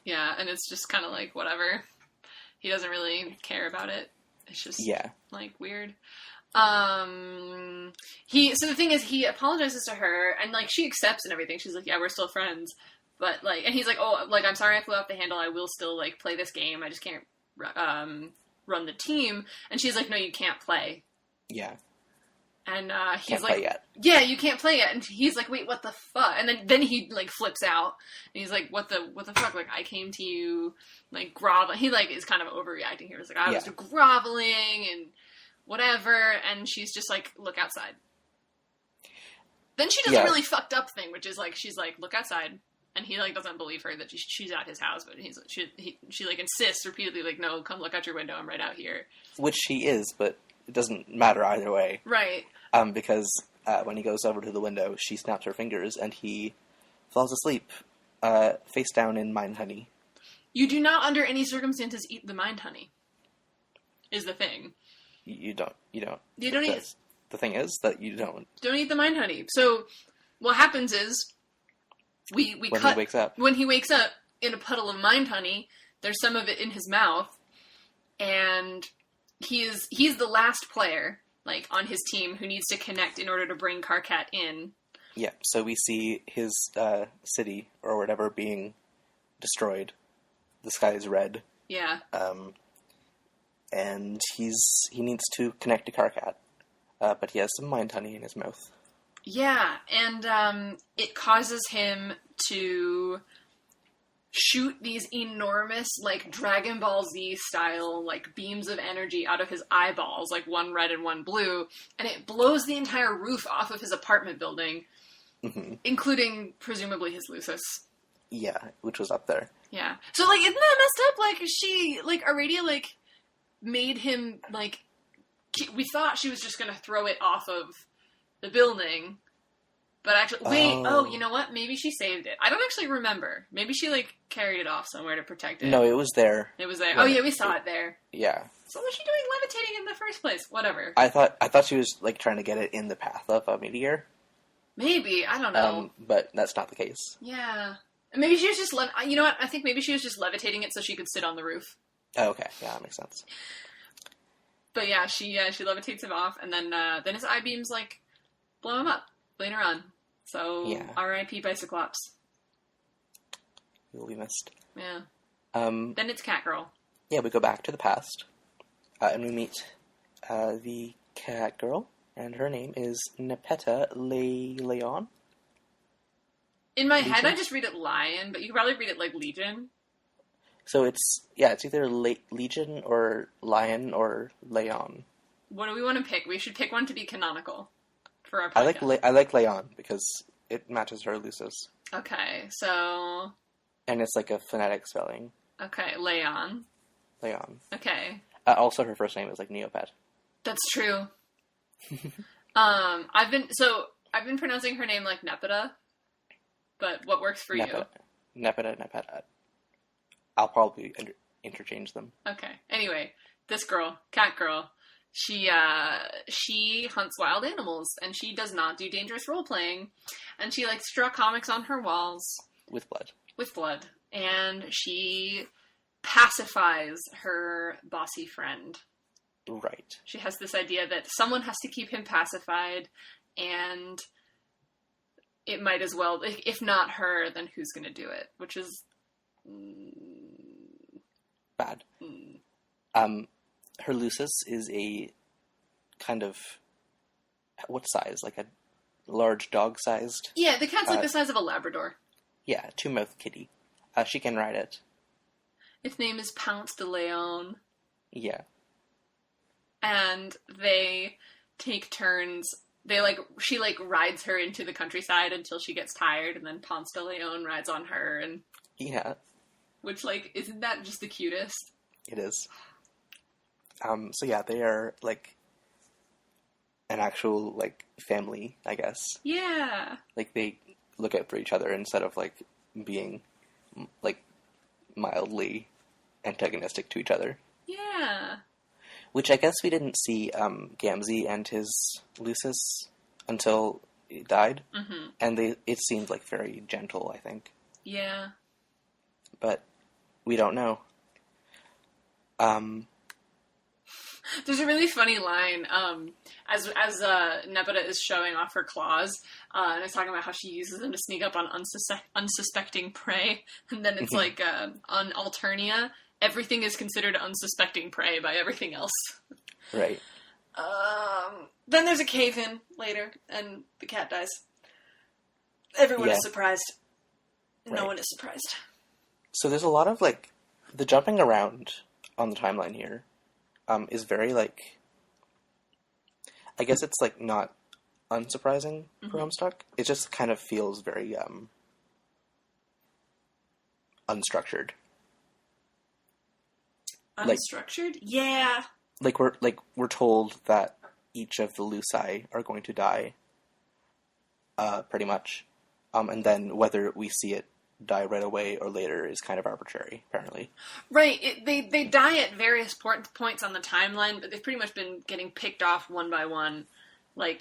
Yeah, and it's just kind of like, whatever. He doesn't really care about it. It's just, like, weird. So the thing is, he apologizes to her, and, like, she accepts and everything. She's like, yeah, we're still friends. But, like, and he's like, oh, like, I'm sorry I flew off the handle. I will still, like, play this game. I just can't, run the team. And she's like, no, you can't play. Yeah. And, he's can't like, play yet. Yeah, you can't play yet. And he's like, wait, what the fuck? And then he, like, flips out. And he's like, what the fuck? Like, I came to you, like, groveling. He, like, is kind of overreacting here. He's like, I was groveling and whatever. And she's just like, look outside. Then she does a really fucked up thing, which is, like, she's like, look outside. And he, like, doesn't believe her that she's at his house, but she like, insists repeatedly, like, no, come look out your window, I'm right out here. Which she is, but it doesn't matter either way. Right. Because when he goes over to the window, she snaps her fingers, and he falls asleep, face down in mind honey. You do not, under any circumstances, eat the mind honey, is the thing. You don't eat it. The thing is that you don't. Don't eat the mind honey. So, what happens is, when he wakes up in a puddle of mind honey, there's some of it in his mouth, and he's the last player, like, on his team who needs to connect in order to bring Karkat in. Yeah, so we see his city or whatever being destroyed. The sky is red. Yeah. And he needs to connect to Karkat, but he has some mind honey in his mouth. Yeah, and it causes him to shoot these enormous, like, Dragon Ball Z style, like, beams of energy out of his eyeballs, like, one red and one blue, and it blows the entire roof off of his apartment building, including, presumably, his Lucis. Yeah, which was up there. Yeah. So, like, isn't that messed up? Like, she, like, Aradia, like, made him, like, we thought she was just gonna throw it off of the building, but actually, you know what? Maybe she saved it. I don't actually remember. Maybe she, like, carried it off somewhere to protect it. No, it was there. It was there. Oh, yeah, we saw it there. Yeah. So what was she doing levitating in the first place? Whatever. I thought she was, like, trying to get it in the path of a meteor. Maybe. I don't know. But that's not the case. Yeah. Maybe she was just, you know what? I think maybe she was just levitating it so she could sit on the roof. Oh, okay. Yeah, that makes sense. But yeah, she levitates him off, and then his eye beams, like, blow him up later on. So, yeah. R.I.P. Bicyclops. He will be missed. Yeah. Then it's Catgirl. Yeah, we go back to the past, and we meet the Catgirl, and her name is Nepeta Leon. In my head, I just read it Lion, but you could probably read it like Legion. So it's either Legion or Lion or Leon. What do we want to pick? We should pick one to be canonical for our podcast. I like Leon because it matches her Lucis. Okay, so... And it's like a phonetic spelling. Okay, Leon. Leon. Okay. Also, her first name is like Neopet. That's true. I've been pronouncing her name like Nepeta, but what works for you? Nepeta. I'll probably interchange them. Okay. Anyway, this girl, cat girl, she hunts wild animals, and she does not do dangerous role playing, and she likes to draw comics on her walls with blood, and she pacifies her bossy friend. Right. She has this idea that someone has to keep him pacified, and it might as well, if not her, then who's going to do it? Which is... bad. Her Lucis is a kind of... what size? Like a large dog-sized? Yeah, the cat's like the size of a Labrador. Yeah, two-mouthed kitty. She can ride it. Its name is Pounce de Leon. Yeah. And they take turns. She rides her into the countryside until she gets tired, and then Ponce de Leon rides on her, and... Yeah. Which, isn't that just the cutest? It is. So yeah, they are, an actual, family, I guess. Yeah. They look out for each other instead of, being, mildly antagonistic to each other. Yeah. Which I guess we didn't see Gamzee and his Lucis until he died. Mm-hmm. And it seemed, very gentle, I think. Yeah. But we don't know. There's a really funny line, as Nepeta is showing off her claws, and it's talking about how she uses them to sneak up on unsuspecting prey, and then it's on Alternia, everything is considered unsuspecting prey by everything else. Right. Then there's a cave-in later, and the cat dies. Everyone is surprised. Right. No one is surprised. So there's a lot of, the jumping around on the timeline here is very, I guess it's, not unsurprising for Homestuck. It just kind of feels very, unstructured. Unstructured? Yeah. We're told that each of the Luci are going to die, pretty much. And then whether we see it die right away or later is kind of arbitrary, apparently. Right. They die at various points on the timeline, but they've pretty much been getting picked off one by one, as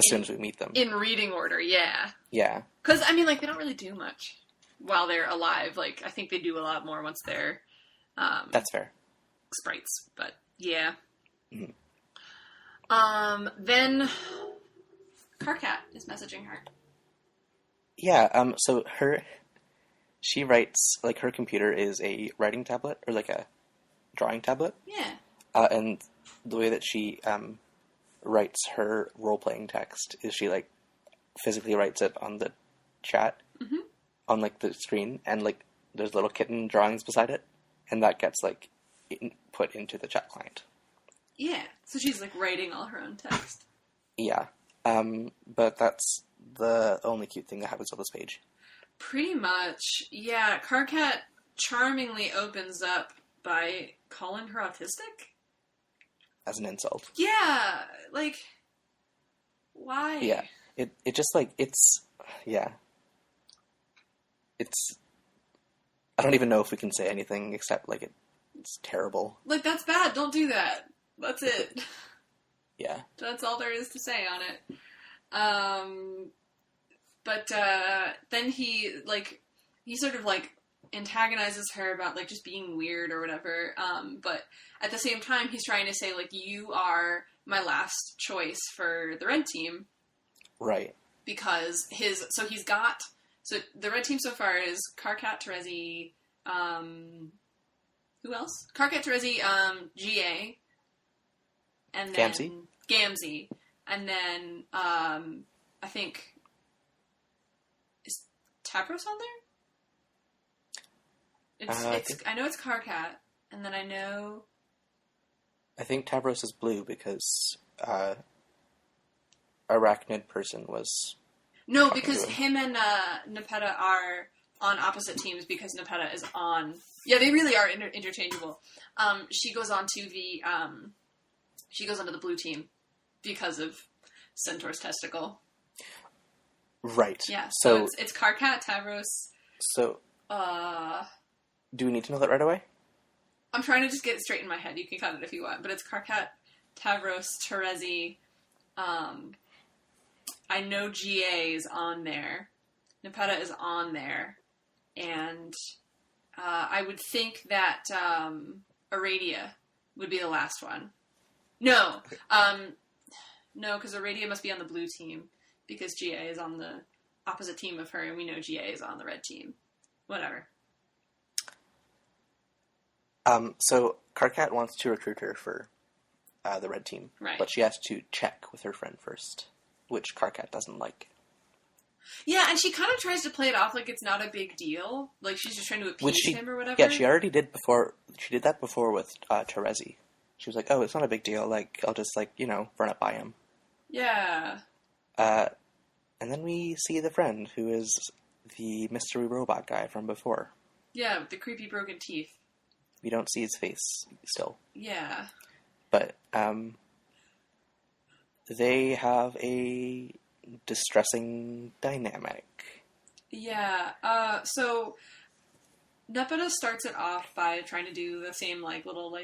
soon as we meet them. In reading order, yeah. Yeah. Because, they don't really do much while they're alive. I think they do a lot more once they're... That's fair. Sprites, but yeah. Mm-hmm. Then Karkat is messaging her. Yeah, so she writes, her computer is a writing tablet, or a drawing tablet. Yeah. And the way that she writes her role-playing text is she, physically writes it on the chat, on, the screen, and, there's little kitten drawings beside it, and that gets, put into the chat client. Yeah, so she's, writing all her own text. Yeah, but that's the only cute thing that happens on this page. Pretty much, yeah. Karkat charmingly opens up by calling her autistic? As an insult. Yeah, why? Yeah, it just, it's, yeah. It's, I don't even know if we can say anything except, it's terrible. That's bad, don't do that. That's it. Yeah. That's all there is to say on it. But then he sort of, antagonizes her about, just being weird or whatever. But at the same time, he's trying to say, you are my last choice for the red team. Right. Because so the red team so far is Karkat, Terezi, who else? Karkat, Terezi, GA, and then... Gamzee. And then, I think... Is Tavros on there? I know it's Karkat, and then I know... I think Tavros is blue because Arachnid person was... No, because him and Nepeta are on opposite teams because Nepeta is on... Yeah, they really are interchangeable. She goes on to the... she goes onto the blue team because of Centaur's testicle. Right. Yeah, so it's Karkat, Tavros... So... do we need to know that right away? I'm trying to just get it straight in my head. You can cut it if you want. But it's Karkat, Tavros, Terezi. I know GA is on there. Nepeta is on there. And I would think that Aradia would be the last one. No. No, because Aradia must be on the blue team. Because GA is on the opposite team of her. And we know GA is on the red team. Whatever. So Karkat wants to recruit her for the red team, right? But she has to check with her friend first, which Karkat doesn't like. Yeah, and she kind of tries to play it off like it's not a big deal, like she's just trying to appease him or whatever. Yeah, she already did before. She did that before with Terezi. She was like, "Oh, it's not a big deal. Like, I'll just run it by him." Yeah. And then we see the friend who is the mystery robot guy from before. Yeah, with the creepy broken teeth. We don't see his face still. Yeah. But, they have a distressing dynamic. Yeah, so Nepeta starts it off by trying to do the same, little,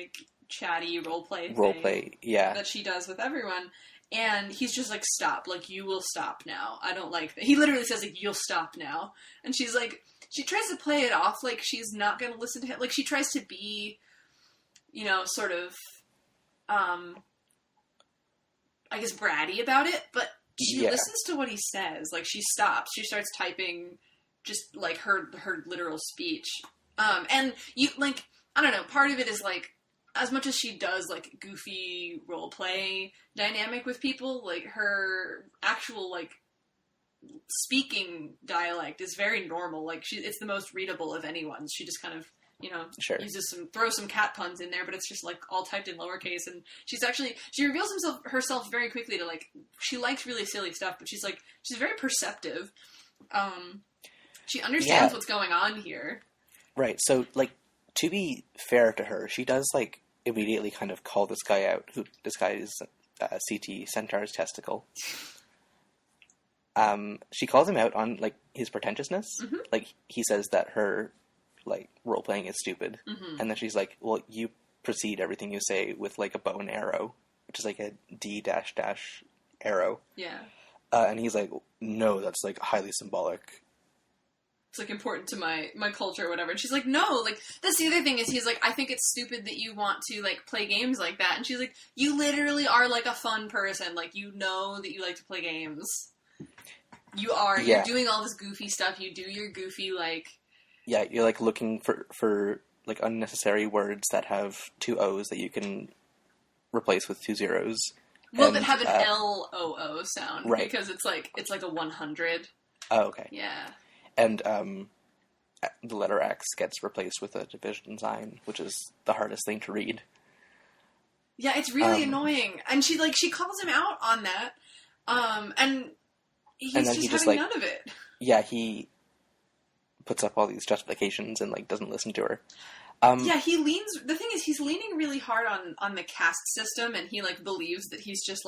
chatty roleplay thing. Yeah. That she does with everyone. And he's just like, stop. Like, you will stop now. I don't like that. He literally says, you'll stop now. And she's like... She tries to play it off like she's not going to listen to him. Like, she tries to be, sort of, I guess bratty about it, but she listens to what he says. Like, she stops. She starts typing just, her literal speech. And you, I don't know, part of it is, as much as she does, goofy roleplay dynamic with people, her actual, speaking dialect is very normal. It's the most readable of anyone's. She just kind of, sure. throws some cat puns in there, but it's just all typed in lowercase. And she reveals herself very quickly to she likes really silly stuff, but she's very perceptive. She understands what's going on here. Right. So to be fair to her, she does immediately kind of call this guy out. This guy is CT Centaur's testicle. She calls him out on, his pretentiousness. Mm-hmm. He says that her, role-playing is stupid. Mm-hmm. And then she's like, well, you precede everything you say with, a bow and arrow, which is, a D -- arrow. Yeah. And he's like, no, that's, highly symbolic. It's, important to my culture or whatever. And she's like, no, that's the other thing is he's like, I think it's stupid that you want to, play games like that. And she's like, you literally are, a fun person. You know that you like to play games. You are. Yeah. You're doing all this goofy stuff. You do your goofy, Yeah, you're, looking for unnecessary words that have 2 O's that you can replace with 2 zeros. Well, that have an LOO sound. Right. Because it's a 100. Oh, okay. Yeah. And, the letter X gets replaced with a division sign, which is the hardest thing to read. Yeah, it's really annoying. And she calls him out on that. And... He's just having none of it. Yeah, he puts up all these justifications and, doesn't listen to her. Yeah, the thing is, he's leaning really hard on the caste system, and he, believes that he's just,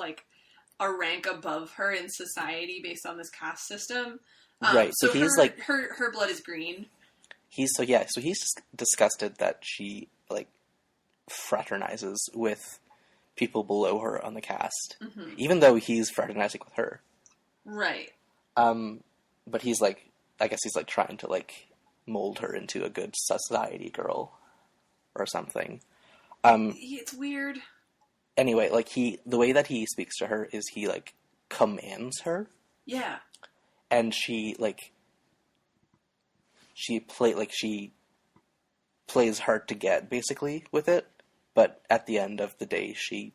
a rank above her in society based on this caste system. Right, so he's, her blood is green. He's just disgusted that she, fraternizes with people below her on the caste. Mm-hmm. Even though he's fraternizing with her. Right. But he's I guess he's trying to mold her into a good society girl or something. It's weird. Anyway, the way that he speaks to her is he commands her. Yeah. And she plays hard to get basically with it, but at the end of the day she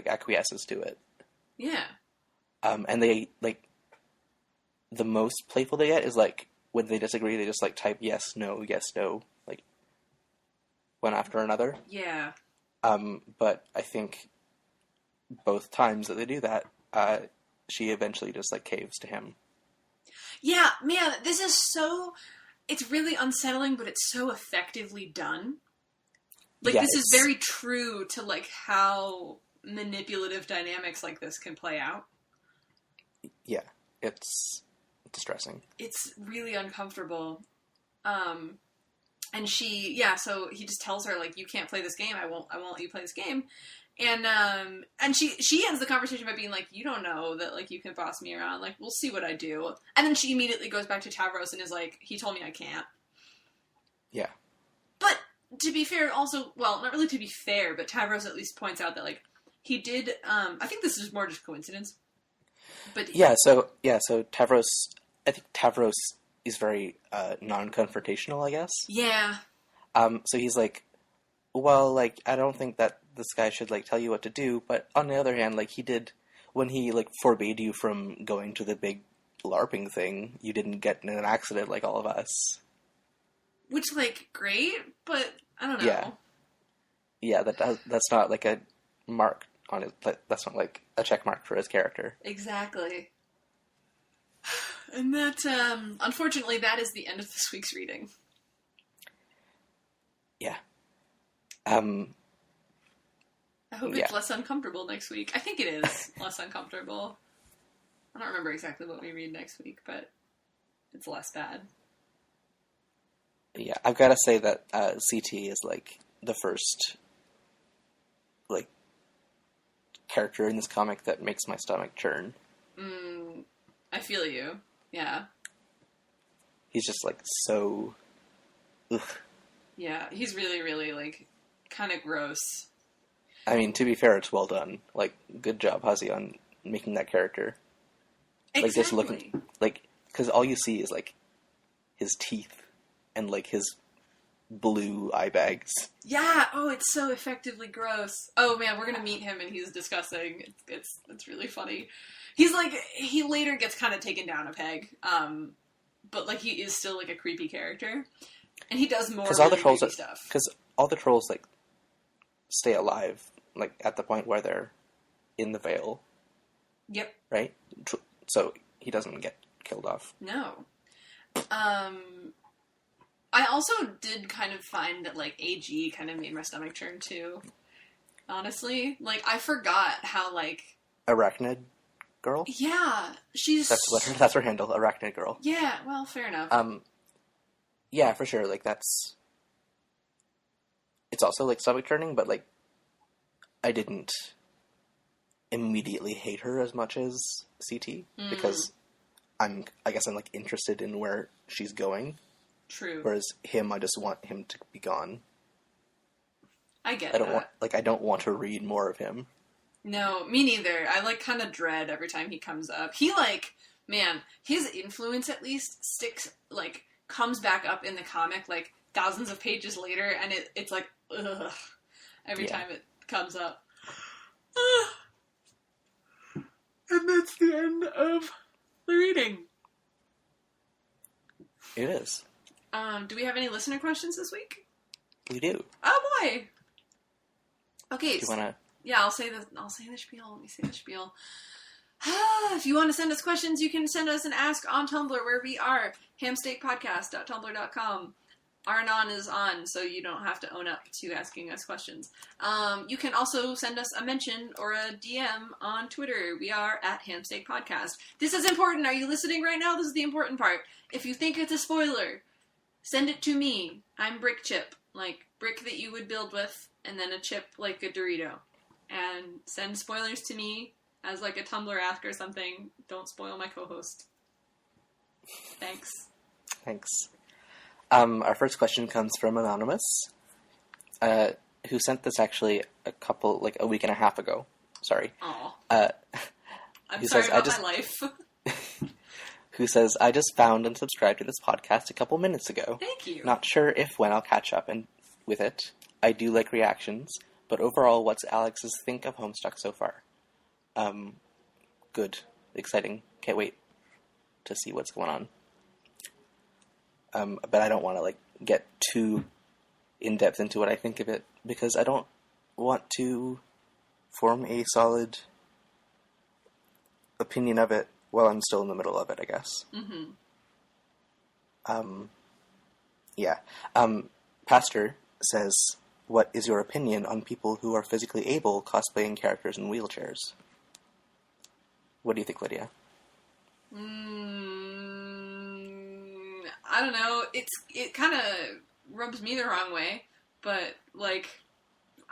acquiesces to it. Yeah. And they, the most playful they get is, when they disagree, they just, type yes, no, one after another. Yeah. But I think both times that they do that, she eventually just, like, caves to him. Yeah, man, this is so... It's really unsettling, but it's so effectively done. Like, Yeah, this is very true to, like, how manipulative dynamics like this can play out. Yeah, it's distressing. It's really uncomfortable. And so he just tells her, like, you can't play this game. I won't let you play this game. And she ends the conversation by being like, you don't know that, like, you can boss me around. Like, we'll see what I do. And then she immediately goes back to Tavros and is like, he told me I can't. Yeah. But to be fair, also, well, not really to be fair, but Tavros at least points out that, like, he did, I think this is more just coincidence. But So Tavros, I think Tavros is very non-confrontational, I guess. Yeah. So he's like, well, like, I don't think that this guy should, like, tell you what to do, but on the other hand, like, he did, when he, like, forbade you from going to the big LARPing thing, you didn't get in an accident like all of us. Which, like, great, but I don't know. Yeah. Yeah, that's not, like, a mark on his, that's not, like, a check mark for his character. Exactly. And that, unfortunately, that is the end of this week's reading. Yeah. I hope it's less uncomfortable next week. I think it is less uncomfortable. I don't remember exactly what we read next week, but it's less bad. Yeah, I've got to say that CT is, like, the first, like, character in this comic that makes my stomach churn. I feel you. Yeah. He's just, like, so... Ugh. Yeah, he's really, really, like, kind of gross. I mean, to be fair, it's well done. Like, good job, Hazy, on making that character. Exactly. Like, just looking... Like, because all you see is, like, his teeth and, like, his blue eye bags. Yeah, oh, it's so effectively gross. Oh, man, we're gonna meet him and he's disgusting. It's really funny. He's, like, he later gets kind of taken down a peg, but, like, he is still, like, a creepy character. And he does more really creepy stuff. Because all the trolls, like, stay alive, like, at the point where they're in the veil. Yep. Right? So he doesn't get killed off. No. I also did kind of find that, like, AG kind of made my stomach churn, too. Honestly. Like, I forgot how, like... Arachnid Girl? Yeah. She's... That's her handle, Arachnid Girl. Yeah, well, fair enough. Yeah, for sure, like, that's... It's also, like, stomach churning, but, like, I didn't immediately hate her as much as CT, because I guess I'm, like, interested in where she's going. True. Whereas him, I just want him to be gone. I get that. I don't want to read more of him. No, me neither. I, like, kind of dread every time he comes up. He, like, man, his influence, at least, sticks, like, comes back up in the comic, like, thousands of pages later, and it's like, ugh, every time it comes up. And that's the end of the reading. It is. Do we have any listener questions this week? We do. Oh boy. Okay. Do you wanna? Yeah, I'll say the spiel. Let me say the spiel. If you want to send us questions, you can send us an ask on Tumblr, where we are hamsteakpodcast.tumblr.com. Our anon is on, so you don't have to own up to asking us questions. You can also send us a mention or a DM on Twitter. We are at hamsteakpodcast. This is important. Are you listening right now? This is the important part. If you think it's a spoiler, send it to me. I'm Brick Chip, like brick that you would build with, and then a chip like a Dorito. And send spoilers to me as like a Tumblr ask or something. Don't spoil my co-host. Thanks. Thanks. Our first question comes from Anonymous, who sent this actually a week and a half ago. Sorry. Aw. I'm sorry about my life. Who says, I just found and subscribed to this podcast a couple minutes ago. Thank you. Not sure if when I'll catch up with it. I do like reactions, but overall, what's Alex's think of Homestuck so far? Good. Exciting. Can't wait to see what's going on. But I don't want to, like, get too in-depth into what I think of it, because I don't want to form a solid opinion of it while I'm still in the middle of it, I guess. Mm-hmm. Yeah. Pastor says, what is your opinion on people who are physically able cosplaying characters in wheelchairs? What do you think, Lydia? I don't know. It kind of rubs me the wrong way, but, like,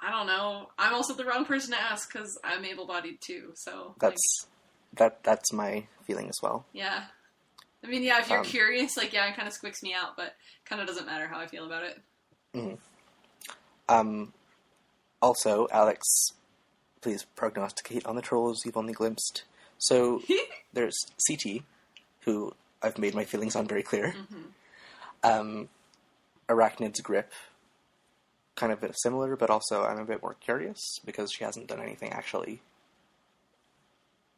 I don't know. I'm also the wrong person to ask because I'm able-bodied too, so... That's my feeling as well. Yeah. I mean, yeah, if you're curious, like, yeah, it kind of squicks me out, but kind of doesn't matter how I feel about it. Mm-hmm. Also, Alex, please prognosticate on the trolls you've only glimpsed. So, there's CT, who I've made my feelings on very clear. Mm-hmm. Arachnid's Grip, kind of similar, but also I'm a bit more curious, because she hasn't done anything actually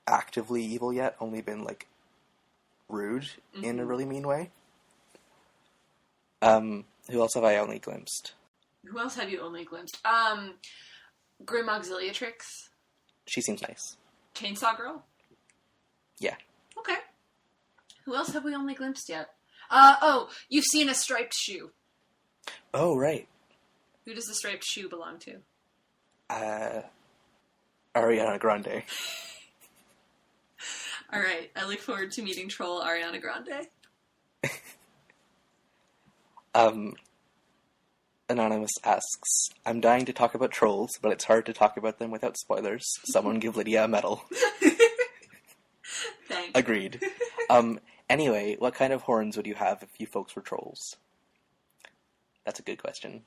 actively evil yet, only been, like, rude in a really mean way. Who else have I only glimpsed? Who else have you only glimpsed? Grim Auxiliatrix. She seems nice. Chainsaw Girl? Yeah. Okay. Who else have we only glimpsed yet? You've seen a striped shoe. Oh, right. Who does the striped shoe belong to? Ariana Grande. Alright, I look forward to meeting troll Ariana Grande. Anonymous asks, I'm dying to talk about trolls, but it's hard to talk about them without spoilers. Someone give Lydia a medal. Thanks. Agreed. Anyway, what kind of horns would you have if you folks were trolls? That's a good question.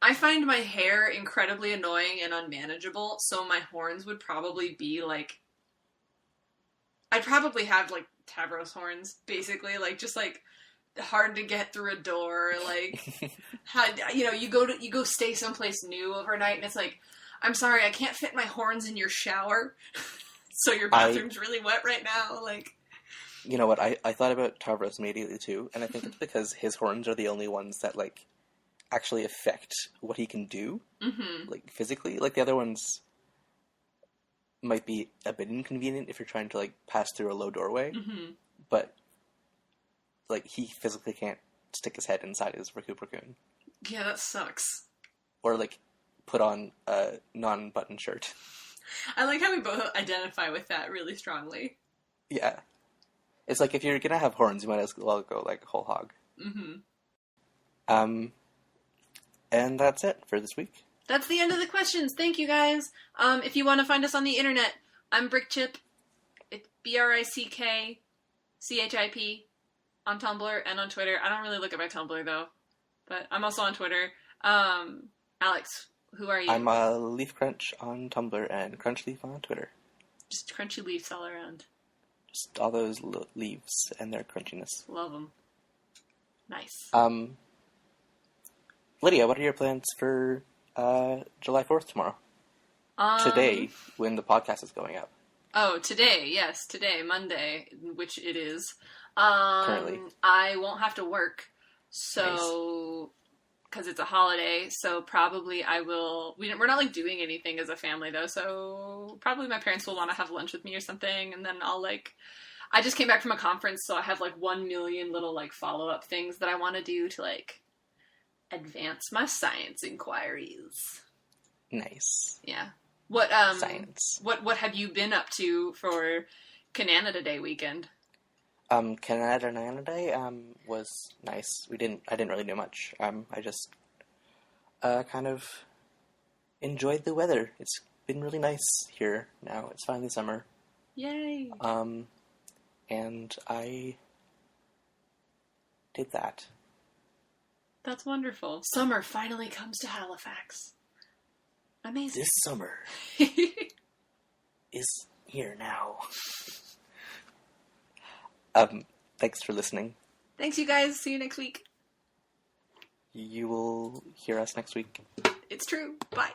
I find my hair incredibly annoying and unmanageable, so my horns would probably be, like... I'd probably have, like, Tavros horns, basically. Like, just, like, hard to get through a door, like... you go stay someplace new overnight, and it's like, I'm sorry, I can't fit my horns in your shower, so your bathroom's really wet right now, like... You know what, I thought about Tavros immediately, too, and I think it's because his horns are the only ones that, like, actually affect what he can do, like, physically. Like, the other ones might be a bit inconvenient if you're trying to, like, pass through a low doorway, but, like, he physically can't stick his head inside his Raccoon. Yeah, that sucks. Or, like, put on a non-button shirt. I like how we both identify with that really strongly. Yeah. It's like, if you're gonna have horns, you might as well go, like, whole hog. And that's it for this week. That's the end of the questions. Thank you, guys. If you want to find us on the internet, I'm Brickchip. It's BRICKCHIP on Tumblr and on Twitter. I don't really look at my Tumblr, though. But I'm also on Twitter. Alex, who are you? I'm Leaf Crunch on Tumblr and Crunchleaf on Twitter. Just crunchy leaves all around. Just all those leaves and their crunchiness. Love them. Nice. Lydia, what are your plans for July 4th tomorrow? Today, when the podcast is going up. Oh, today, yes. Today, Monday, which it is. Currently. I won't have to work, so... Because it's a holiday, so probably I will... We're not, like, doing anything as a family, though, so probably my parents will want to have lunch with me or something, and then I'll, like... I just came back from a conference, so I have, like, 1 million little, like, follow-up things that I want to do to, like, advance my science inquiries. Nice. Yeah. What, Science. What have you been up to for Canada Day weekend? Canada Day was nice. I didn't really do much. I just kind of enjoyed the weather. It's been really nice here now. It's finally summer. Yay! And I did that. That's wonderful. Summer finally comes to Halifax. Amazing. This summer is here now. Thanks for listening. Thanks, you guys. See you next week. You will hear us next week. It's true. Bye.